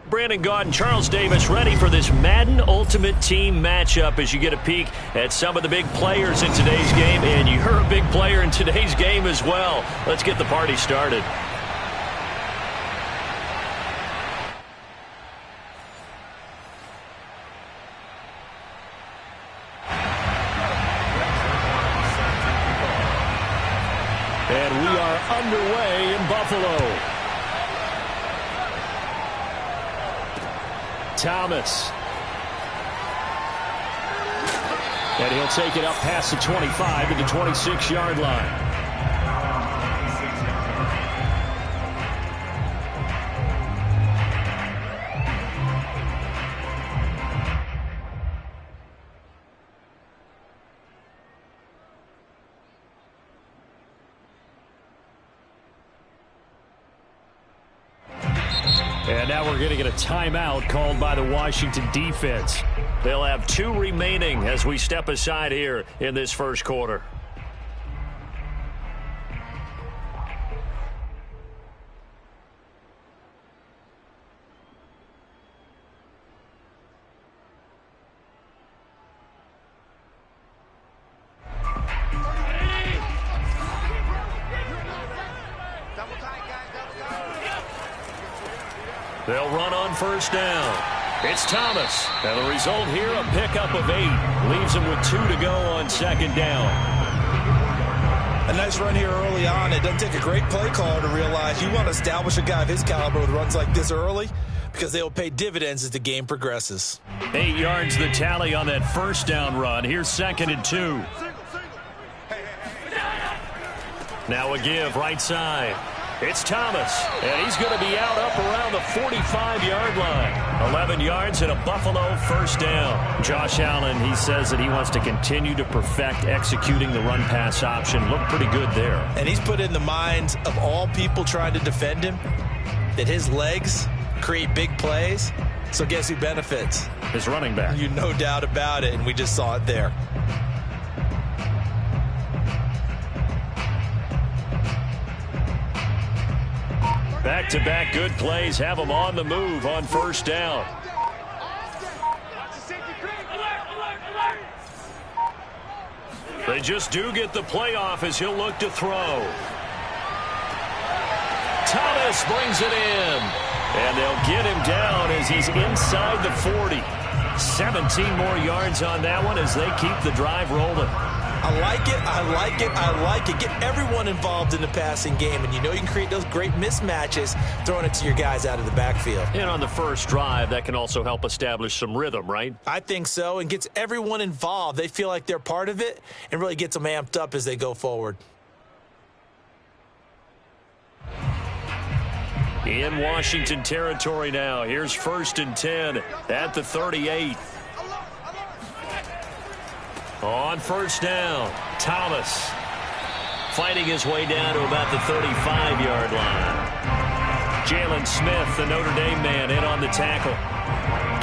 Brandon Gaud and Charles Davis ready for this Madden Ultimate Team matchup as you get a peek at some of the big players in today's game. And you're a big player in today's game as well. Let's get the party started. And we are underway in Buffalo. Thomas. And he'll take it up past the 25 to the 26-yard line. And now we're going to get a timeout called by the Washington defense. They'll have 2 remaining as we step aside here in this first quarter. They'll run on first down. It's Thomas. And the result here, a pickup of 8. Leaves him with 2 to go on second down. A nice run here early on. It doesn't take a great play caller to realize you want to establish a guy of his caliber with runs like this early because they will pay dividends as the game progresses. 8 yards the tally on that first down run. Here's 2nd and 2. Now a give right side. It's Thomas, and he's going to be out up around the 45-yard line. 11 yards and a Buffalo first down. Josh Allen, he says that he wants to continue to perfect executing the run-pass option. Looked pretty good there. And he's put in the minds of all people trying to defend him that his legs create big plays. So guess who benefits? His running back. You no doubt about it, and we just saw it there. Back-to-back good plays have them on the move on first down. They just do get the play off as he'll look to throw. Thomas brings it in. And they'll get him down as he's inside the 40. 17 more yards on that one as they keep the drive rolling. I like it, I like it, I like it. Get everyone involved in the passing game, and you know you can create those great mismatches throwing it to your guys out of the backfield. And on the first drive, that can also help establish some rhythm, right? I think so, and gets everyone involved. They feel like they're part of it and really gets them amped up as they go forward. In Washington territory now. Here's 1st and 10 at the 38. On first down, Thomas fighting his way down to about the 35-yard line. Jalen Smith, the Notre Dame man, in on the tackle.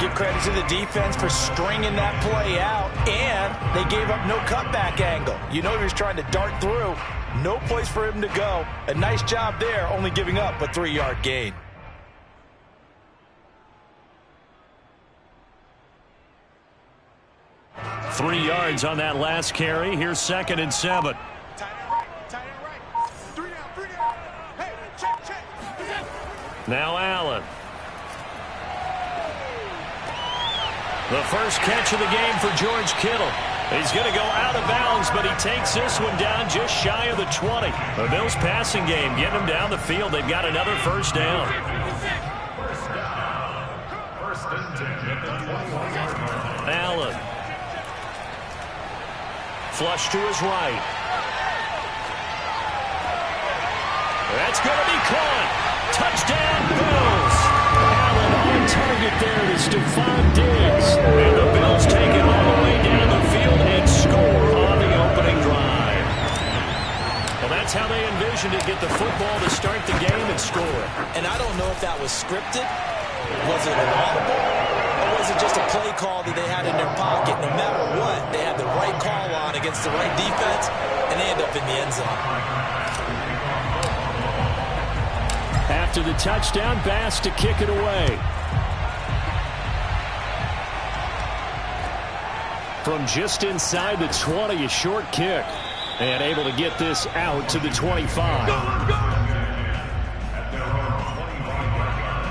Give credit to the defense for stringing that play out, and they gave up no cutback angle. You know he was trying to dart through. No place for him to go. A nice job there, only giving up a 3-yard gain. Three yards on that last carry. Here's 2nd and 7. Now Allen. The first catch of the game for George Kittle. He's going to go out of bounds, but he takes this one down just shy of the 20. The Bills passing game getting them down the field. They've got another first down. Allen. Flush to his right. That's going to be caught. Touchdown, Bills. Allen on target there to Stephon Diggs. And the Bills take it all the way down the field and score on the opening drive. Well, that's how they envisioned it. Get the football to start the game and score. And I don't know if that was scripted. Was it an audible? Or was it just a play call that they had in their pocket? No matter what, they had the right call on against the right defense, and they end up in the end zone. After the touchdown, Bass to kick it away. From just inside the 20, a short kick. And able to get this out to the 25. At their own 25-yard line.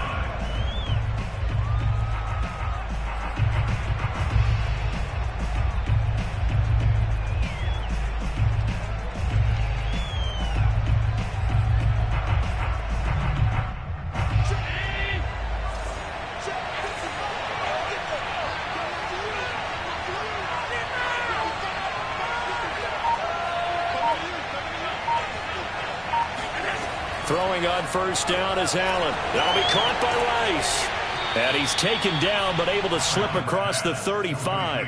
Throwing on first down is Allen. That'll be caught by Rice. And he's taken down, but able to slip across the 35.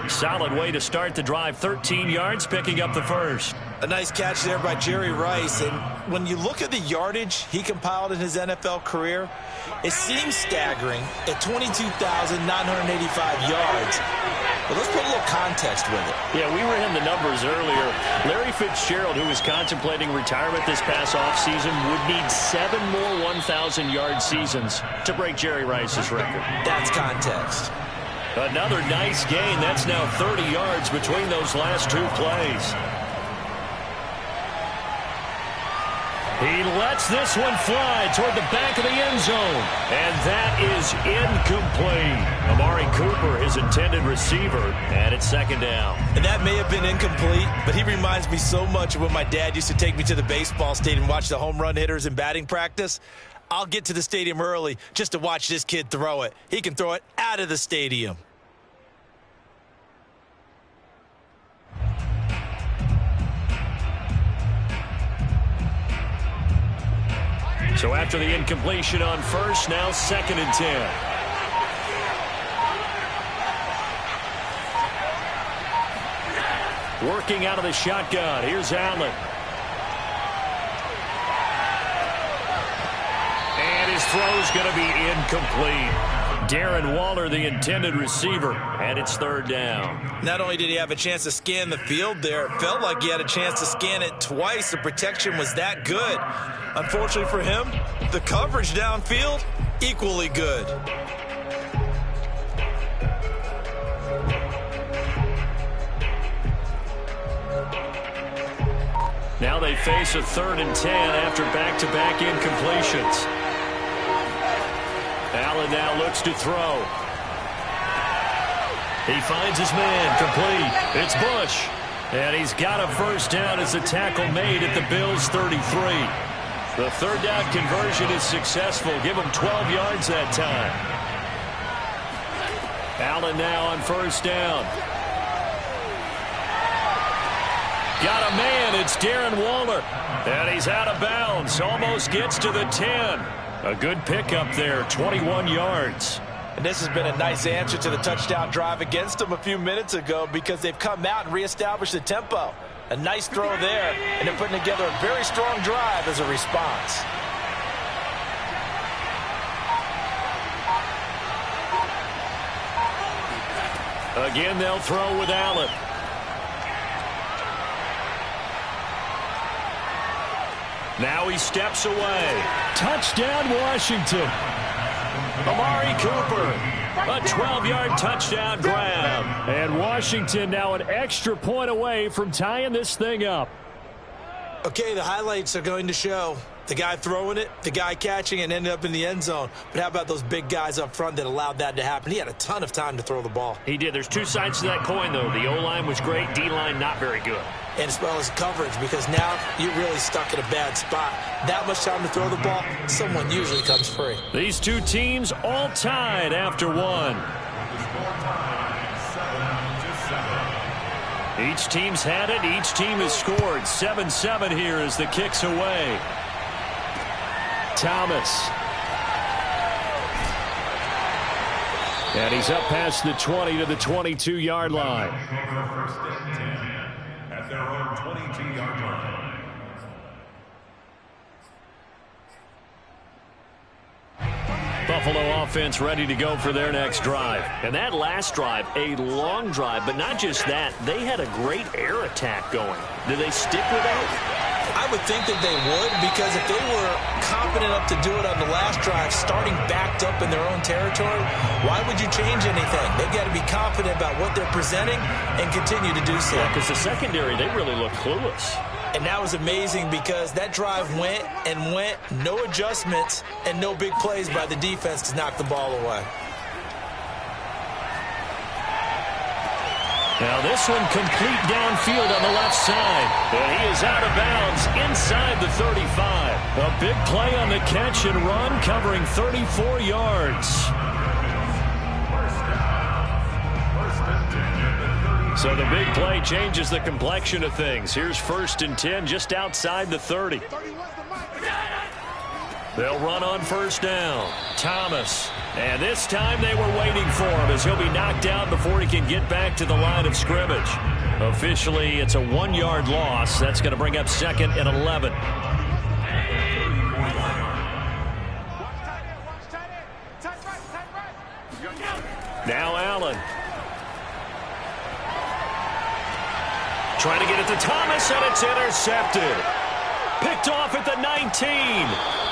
Solid way to start the drive. 13 yards, picking up the first. A nice catch there by Jerry Rice. And when you look at the yardage he compiled in his NFL career, it seems staggering at 22,985 yards. But let's put a little context with it. Yeah, we ran the numbers earlier. Larry Fitzgerald, who is contemplating retirement this past offseason, would need 7 more 1,000-yard seasons to break Jerry Rice's record. That's context. Another nice gain. That's now 30 yards between those last two plays. He lets this one fly toward the back of the end zone. And that is incomplete. Amari Cooper, his intended receiver, and it's second down. And that may have been incomplete, but he reminds me so much of when my dad used to take me to the baseball stadium and watch the home run hitters in batting practice. I'll get to the stadium early just to watch this kid throw it. He can throw it out of the stadium. So after the incompletion on first, now 2nd and 10. Working out of the shotgun. Here's Allen. And his throw's going to be incomplete. Darren Waller, the intended receiver, and it's 3rd down. Not only did he have a chance to scan the field there, it felt like he had a chance to scan it twice. The protection was that good. Unfortunately for him, the coverage downfield, equally good. Now they face a 3rd and 10 after back-to-back incompletions. Allen now looks to throw. He finds his man, complete. It's Bush. And he's got a first down as the tackle made at the Bills' 33. The 3rd down conversion is successful. Give him 12 yards that time. Allen now on first down. Got a man. It's Darren Waller. And he's out of bounds. Almost gets to the 10. A good pickup there, 21 yards. And this has been a nice answer to the touchdown drive against them a few minutes ago because they've come out and reestablished the tempo. A nice throw there, and they're putting together a very strong drive as a response. Again, they'll throw with Allen. Now he steps away. Touchdown, Washington. Amari Cooper, a 12-yard touchdown grab. And Washington now an extra point away from tying this thing up. Okay, the highlights are going to show the guy throwing it, the guy catching it, and ended up in the end zone. But how about those big guys up front that allowed that to happen? He had a ton of time to throw the ball. He did. There's two sides to that coin, though. The O-line was great. D-line not very good. And as well as coverage, because now you're really stuck in a bad spot. That much time to throw the ball, someone usually comes free. These two teams all tied after one. Each team's had it. Each team has scored. 7-7 here as the kick's away. Thomas. And he's up past the 20 to the 22-yard line. First and 10 at their own 22-yard line. Buffalo offense ready to go for their next drive. And that last drive, a long drive, but not just that. They had a great air attack going. Did they stick with that? I would think that they would, because if they were confident enough to do it on the last drive, starting backed up in their own territory, why would you change anything? They've got to be confident about what they're presenting and continue to do so. Yeah, because the secondary, they really look clueless. And that was amazing because that drive went and went, no adjustments and no big plays by the defense to knock the ball away. Now this one complete downfield on the left side. And he is out of bounds inside the 35. A big play on the catch and run, covering 34 yards. So the big play changes the complexion of things. Here's 1st and 10 just outside the 30. They'll run on 1st down. Thomas. And this time they were waiting for him as he'll be knocked down before he can get back to the line of scrimmage. Officially, it's a 1-yard loss. That's going to bring up 2nd and 11. Now Allen. Trying to get it to Thomas, and it's intercepted. Picked off at the 19.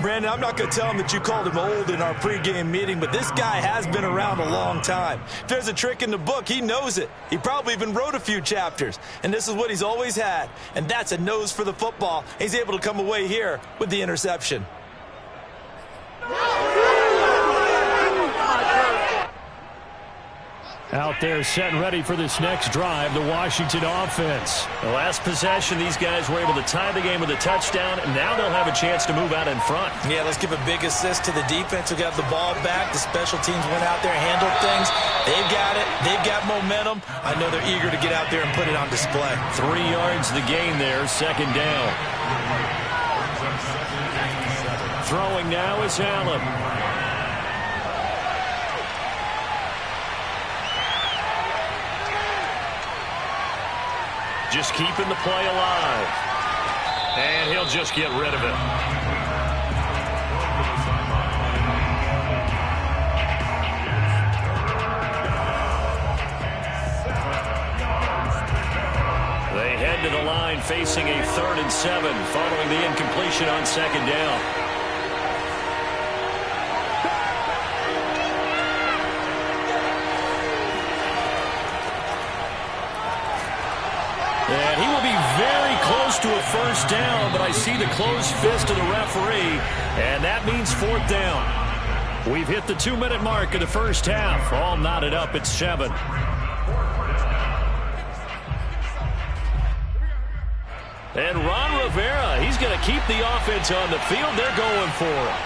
Brandon, I'm not going to tell him that you called him old in our pregame meeting, but this guy has been around a long time. If there's a trick in the book, he knows it. He probably even wrote a few chapters, and this is what he's always had, and that's a nose for the football. He's able to come away here with the interception. Out there set and ready for this next drive, the Washington offense. The last possession, these guys were able to tie the game with a touchdown, and now they'll have a chance to move out in front. Yeah, let's give a big assist to the defense who got the ball back. The special teams went out there and handled things. They've got it. They've got momentum. I know they're eager to get out there and put it on display. 3 yards the gain there, 2nd down. Throwing now is Allen. Just keeping the play alive. And he'll just get rid of it. They head to the line facing a 3rd and 7 following the incompletion on 2nd down. And he will be very close to a 1st down, but I see the closed fist of the referee, and that means 4th down. We've hit the 2-minute mark of the 1st half. All knotted up at 7. And Ron Rivera, he's going to keep the offense on the field. They're going for it.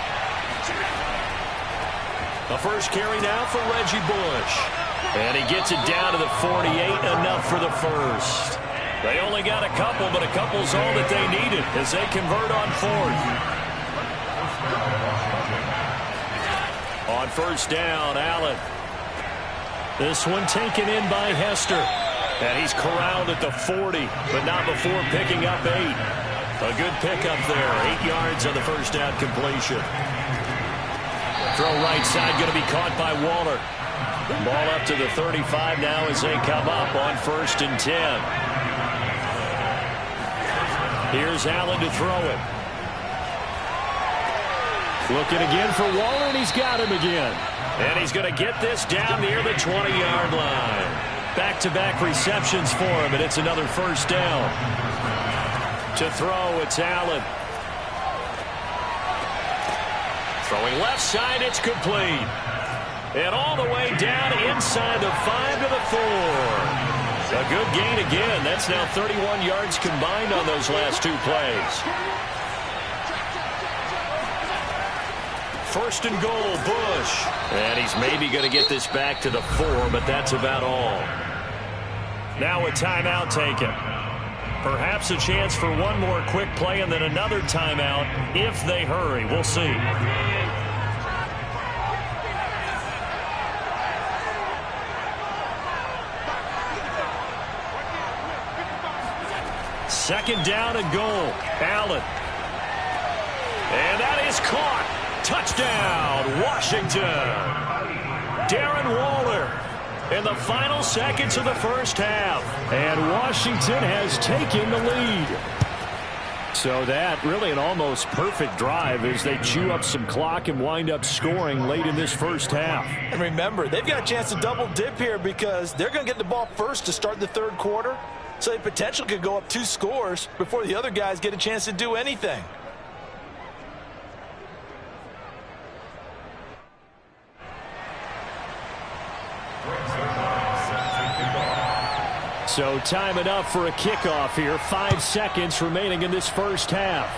The first carry now for Reggie Bush. And he gets it down to the 48, enough for the first. They only got a couple, but a couple's all that they needed as they convert on 4th. On 1st down, Allen. This one taken in by Hester. And he's corralled at the 40, but not before picking up 8. A good pickup there, 8 yards on the 1st down completion. Throw right side, going to be caught by Waller. Ball up to the 35 now as they come up on 1st and 10. Here's Allen to throw it. Looking again for Waller, and he's got him again. And he's going to get this down near the 20-yard line. Back-to-back receptions for him, and it's another 1st down. To throw, it's Allen. Throwing left side, it's complete. And all the way down inside the 5 to the 4. A good gain again. That's now 31 yards combined on those last 2 plays. 1st and goal, Bush. And he's maybe going to get this back to the 4, but that's about all. Now a timeout taken. Perhaps a chance for one more quick play and then another timeout if they hurry. We'll see. Second down and goal. Allen. And that is caught. Touchdown, Washington. Darren Waller. in the final seconds of the first half. And Washington has taken the lead. So that really an almost perfect drive as they chew up some clock and wind up scoring late in this first half. And remember, they've got a chance to double dip here because they're going to get the ball first to start the third quarter. So they potentially could go up 2 scores before the other guys get a chance to do anything. So time enough for a kickoff here. 5 seconds remaining in this first half.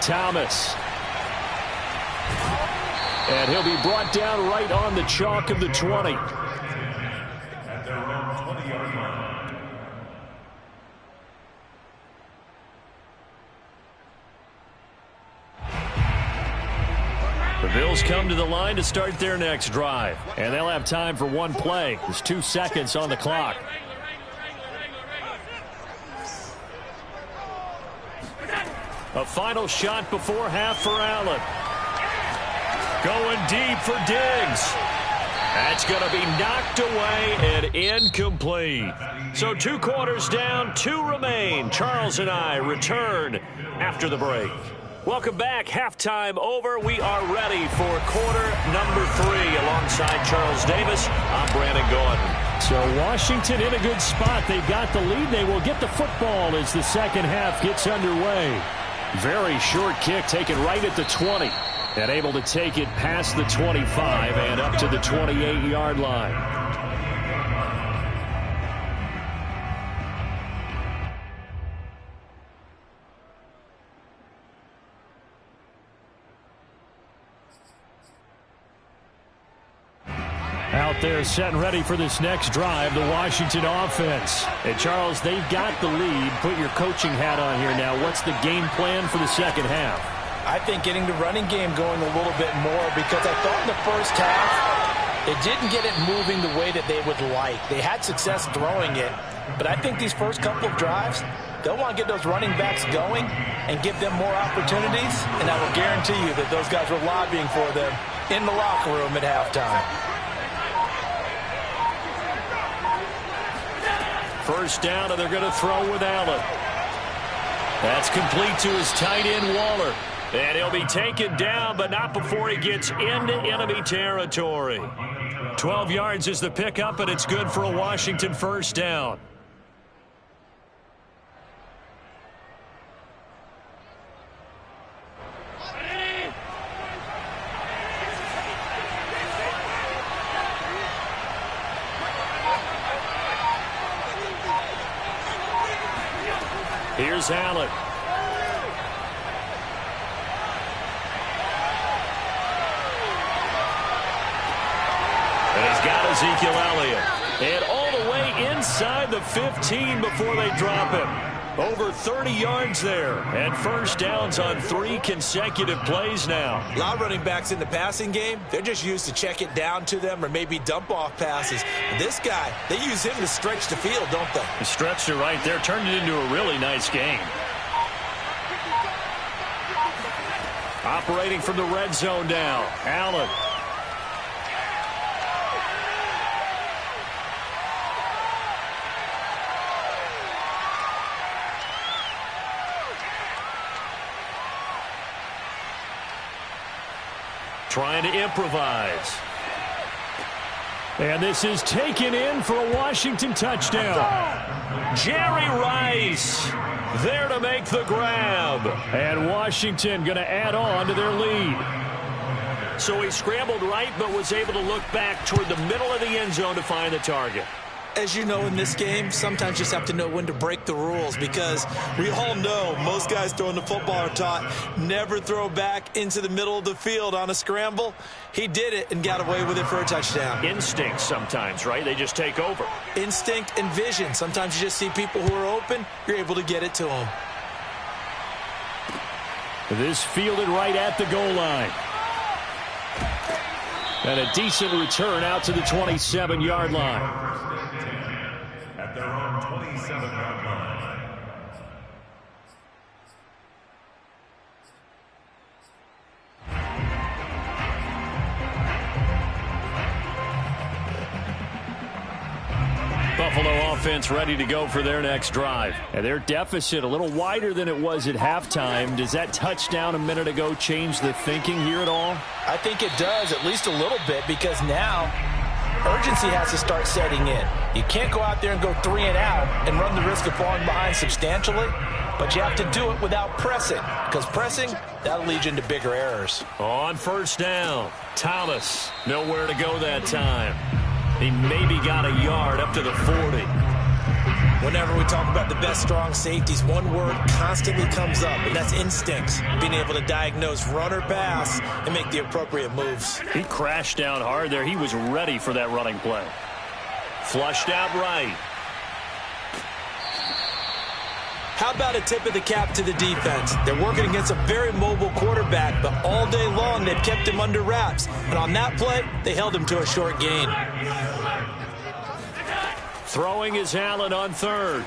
Thomas. And he'll be brought down right on the chalk of the 20. At their own 20-yard line. The Bills come to the line to start their next drive. And they'll have time for 1 play. There's 2 seconds on the clock. A final shot before half for Allen. Going deep for Diggs. That's going to be knocked away and incomplete. So 2 quarters down, 2 remain. Charles and I return after the break. Welcome back. Halftime over. We are ready for quarter number 3. Alongside Charles Davis, I'm Brandon Gordon. So Washington in a good spot. They've got the lead. They will get the football as the second half gets underway. Very short kick taken right at the 20. And able to take it past the 25 and up to the 28-yard line. Out there set and ready for this next drive, the Washington offense. And Charles, they've got the lead. Put your coaching hat on here now. What's the game plan for the second half? I think getting the running game going a little bit more because I thought in the first half it didn't get it moving the way that they would like. They had success throwing it, but I think these first couple of drives, they'll want to get those running backs going and give them more opportunities, and I will guarantee you that those guys were lobbying for them in the locker room at halftime. First down, and they're going to throw with Allen. That's complete to his tight end, Waller. And he'll be taken down, but not before he gets into enemy territory. 12 yards is the pickup, and it's good for a Washington first down. Here's Allen. And he's got Ezekiel Elliott. And all the way inside the 15 before they drop him. Over 30 yards there. And first downs on 3 consecutive plays now. A lot of running backs in the passing game, they're just used to check it down to them or maybe dump off passes. This guy, they use him to stretch the field, don't they? He stretched it right there, turned it into a really nice game. Operating from the red zone now, Allen. Trying to improvise. And this is taken in for a Washington touchdown. Jerry Rice there to make the grab. And Washington going to add on to their lead. So he scrambled right but was able to look back toward the middle of the end zone to find the target. As you know, in this game, sometimes you just have to know when to break the rules because we all know most guys throwing the football are taught never throw back into the middle of the field on a scramble. He did it and got away with it for a touchdown. Instinct sometimes, right? They just take over. Instinct and vision. Sometimes you just see people who are open, you're able to get it to them. This fielded right at the goal line. And a decent return out to the 27-yard line. At their own 27-yard line. offense ready to go for their next drive. And their deficit a little wider than it was at halftime. Does that touchdown a minute ago change the thinking here at all? I think it does, at least a little bit, because now urgency has to start setting in. You can't go out there and go 3 and out and run the risk of falling behind substantially, but you have to do it without pressing, because pressing, that'll lead you into bigger errors. On first down, Thomas, nowhere to go that time. He maybe got a yard up to the 40. Whenever we talk about the best strong safeties, one word constantly comes up, and that's instincts. Being able to diagnose run or pass and make the appropriate moves. He crashed down hard there. He was ready for that running play. Flushed out right. How about a tip of the cap to the defense? They're working against a very mobile quarterback, but all day long they've kept him under wraps. And on that play, they held him to a short gain. Throwing is Allen on third.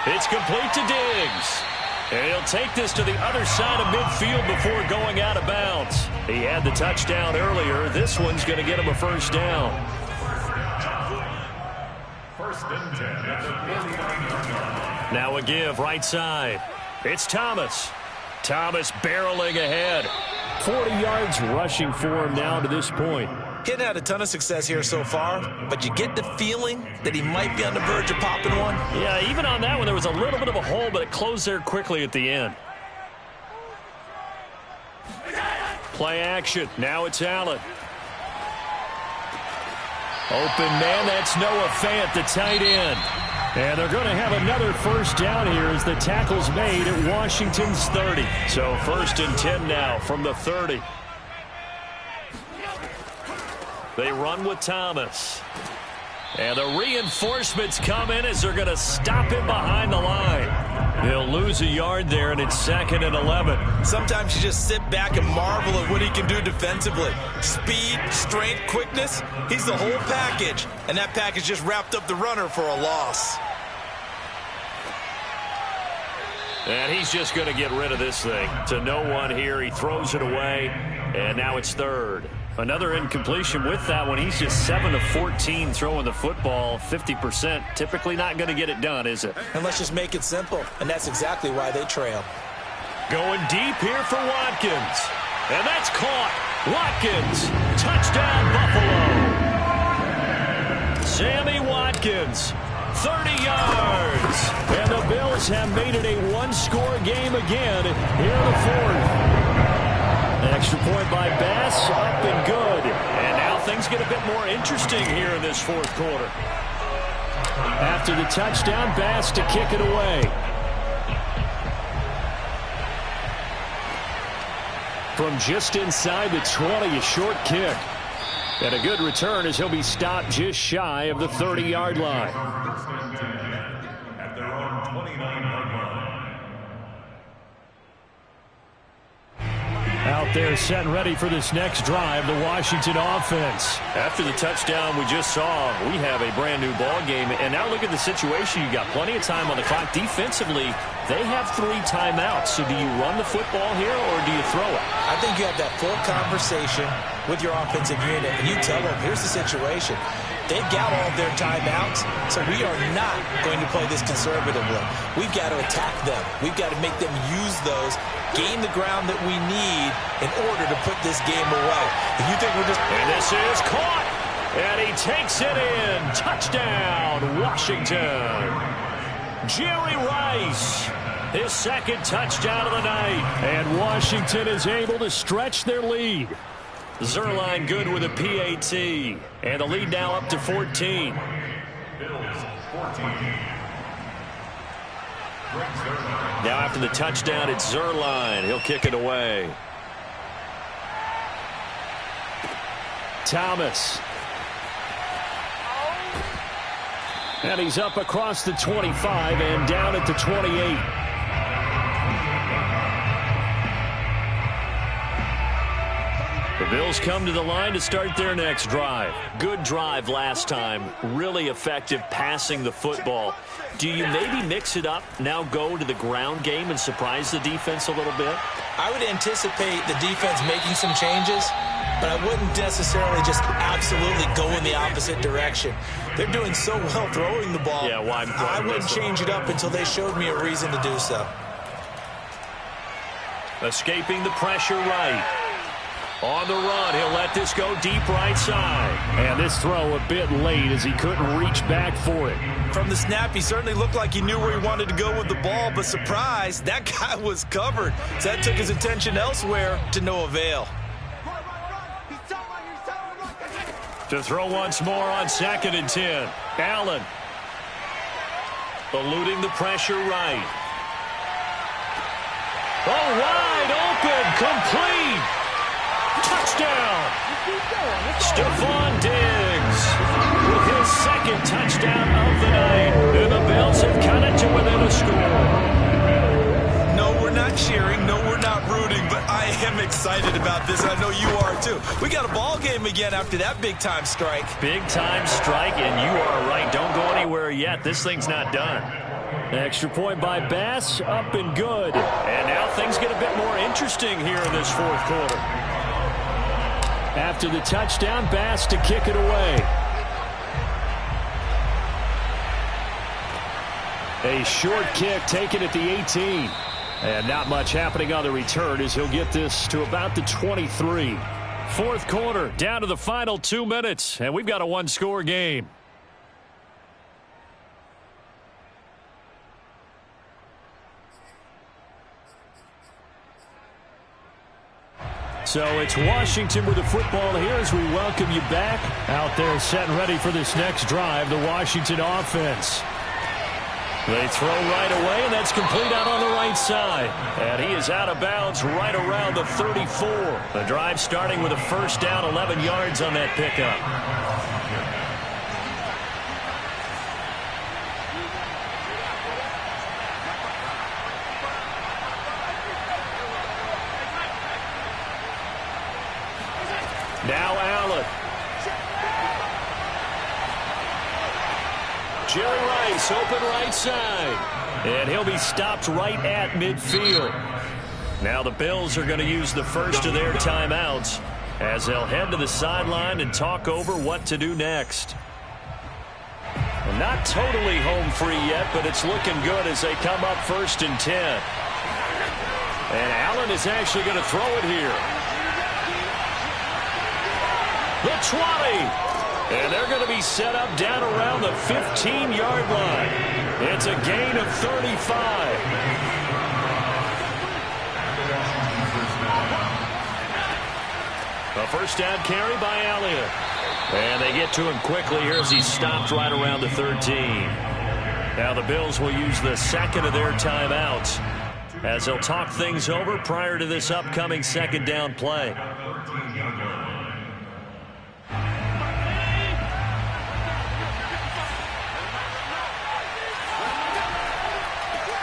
It's complete to Diggs. And he'll take this to the other side of midfield before going out of bounds. He had the touchdown earlier. This one's going to get him a first down. First and 10 at the 49-yard line. Now a give right side. It's Thomas. Thomas barreling ahead. 40 yards rushing for him now to this point. He hadn't had a ton of success here so far, but you get the feeling that he might be on the verge of popping one. Yeah, even on that one, there was a little bit of a hole, but it closed there quickly at the end. Play action. Now it's Allen. Open man, that's Noah Fant, the tight end. And they're going to have another first down here as the tackle's made at Washington's 30. So first and 10 now from the 30. They run with Thomas. And the reinforcements come in as they're going to stop him behind the line. He'll lose a yard there, and it's 2nd and 11. Sometimes you just sit back and marvel at what he can do defensively. Speed, strength, quickness, he's the whole package. And that package just wrapped up the runner for a loss. And he's just going to get rid of this thing. To no one here. He throws it away, and now it's 3rd. Another incompletion with that one. He's just 7 of 14 throwing the football, 50%. Typically not going to get it done, is it? And let's just make it simple, and that's exactly why they trail. Going deep here for Watkins. And that's caught. Watkins, touchdown Buffalo. Sammy Watkins, 30 yards. And the Bills have made it a one-score game again here in the 4th. An extra point by Bass, up and good. And now things get a bit more interesting here in this 4th quarter. After the touchdown, Bass to kick it away. From just inside the 20, a short kick. And a good return as he'll be stopped just shy of the 30-yard line. First and 10 at their own 29-yard line. Out there set and ready for this next drive, the Washington offense. After the touchdown we just saw, we have a brand new ball game. And now look at the situation. You got plenty of time on the clock. Defensively, they have 3 timeouts. So do you run the football here or do you throw it? I think you have that full conversation with your offensive unit, and you tell them, here's the situation. They've got all of their timeouts, so we are not going to play this conservatively. We've got to attack them. We've got to make them use those, gain the ground that we need in order to put this game away. If you think we're just... And this is caught, and he takes it in. Touchdown, Washington. Jerry Rice, his 2nd touchdown of the night. And Washington is able to stretch their lead. Zerline good with a PAT. And the lead now up to 14. Bills 14. Now after the touchdown, it's Zerline. He'll kick it away. Thomas. And he's up across the 25 and down at the 28. The Bills come to the line to start their next drive. Good drive last time. Really effective passing the football. Do you maybe mix it up, now go to the ground game and surprise the defense a little bit? I would anticipate the defense making some changes, but I wouldn't necessarily just absolutely go in the opposite direction. They're doing so well throwing the ball. Yeah, why I wouldn't change it up until they showed me a reason to do so. Escaping the pressure right. On the run, he'll let this go deep right side. And this throw a bit late as he couldn't reach back for it. From the snap, he certainly looked like he knew where he wanted to go with the ball, but surprise, that guy was covered. So that took his attention elsewhere to no avail. To throw once more on 2nd and 10. Allen. Eluding the pressure right. Oh, wide open, complete. Touchdown. Stephon Diggs with his 2nd touchdown of the night. And the Bills have cut it to within a score. No, we're not cheering. No, we're not rooting. But I am excited about this. I know you are, too. We got a ball game again after that big-time strike. Big-time strike, and you are right. Don't go anywhere yet. This thing's not done. Extra point by Bass, up and good. And now things get a bit more interesting here in this 4th quarter. After the touchdown, Bass to kick it away. A short kick taken at the 18. And not much happening on the return as he'll get this to about the 23. 4th quarter, down to the final 2 minutes, and we've got a 1-score game. So it's Washington with the football here as we welcome you back. Out there set and ready for this next drive, the Washington offense. They throw right away, and that's complete out on the right side. And he is out of bounds right around the 34. The drive starting with a 1st down, 11 yards on that pickup. Now Allen. Jerry Rice, open right side. And he'll be stopped right at midfield. Now the Bills are going to use the first of their timeouts as they'll head to the sideline and talk over what to do next. Well, not totally home free yet, but it's looking good as they come up 1st and 10. And Allen is actually going to throw it here. The 20. And they're going to be set up down around the 15-yard line. It's a gain of 35. A 1st down carry by Elliott. And they get to him quickly here as he's stopped right around the 13. Now the Bills will use the 2nd of their timeouts as they'll talk things over prior to this upcoming 2nd down play.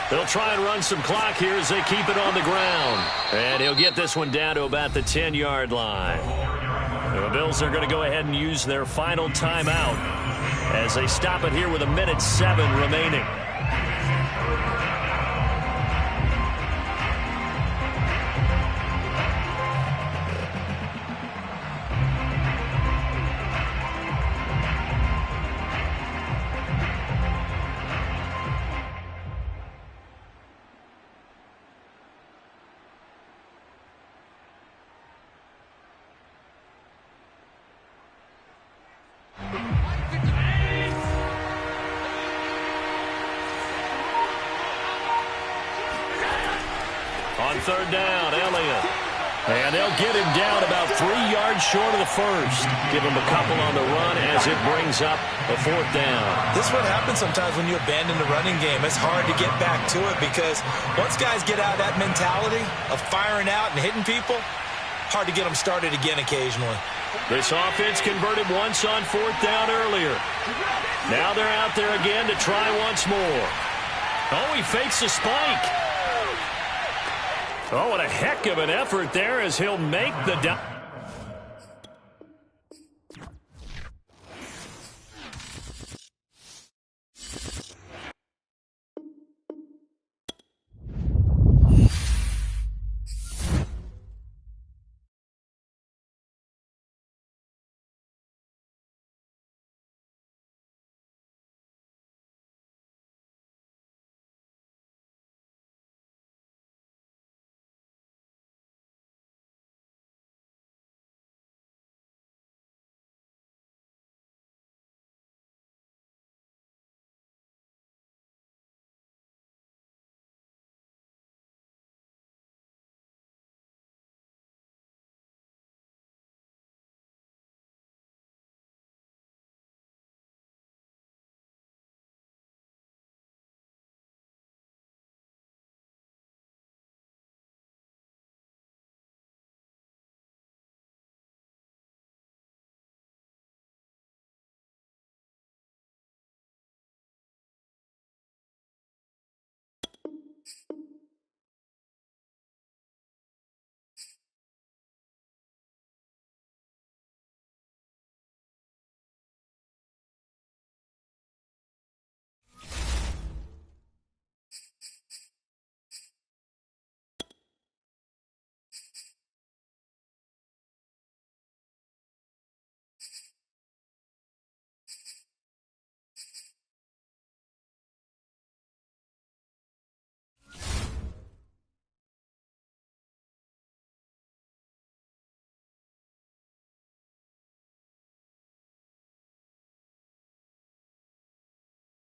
They'll try and run some clock here as they keep it on the ground. And he'll get this one down to about the 10-yard line. The Bills are going to go ahead and use their final timeout as they stop it here with 1:07 remaining. On 3rd down, Elliott. And they'll get him down about 3 yards short of the 1st. Give him a couple on the run as it brings up a 4th down. This is what happens sometimes when you abandon the running game. It's hard to get back to it because once guys get out of that mentality of firing out and hitting people, hard to get them started again occasionally. This offense converted once on 4th down earlier. Now they're out there again to try once more. Oh, he fakes a spike. Oh, what a heck of an effort there as he'll make the down.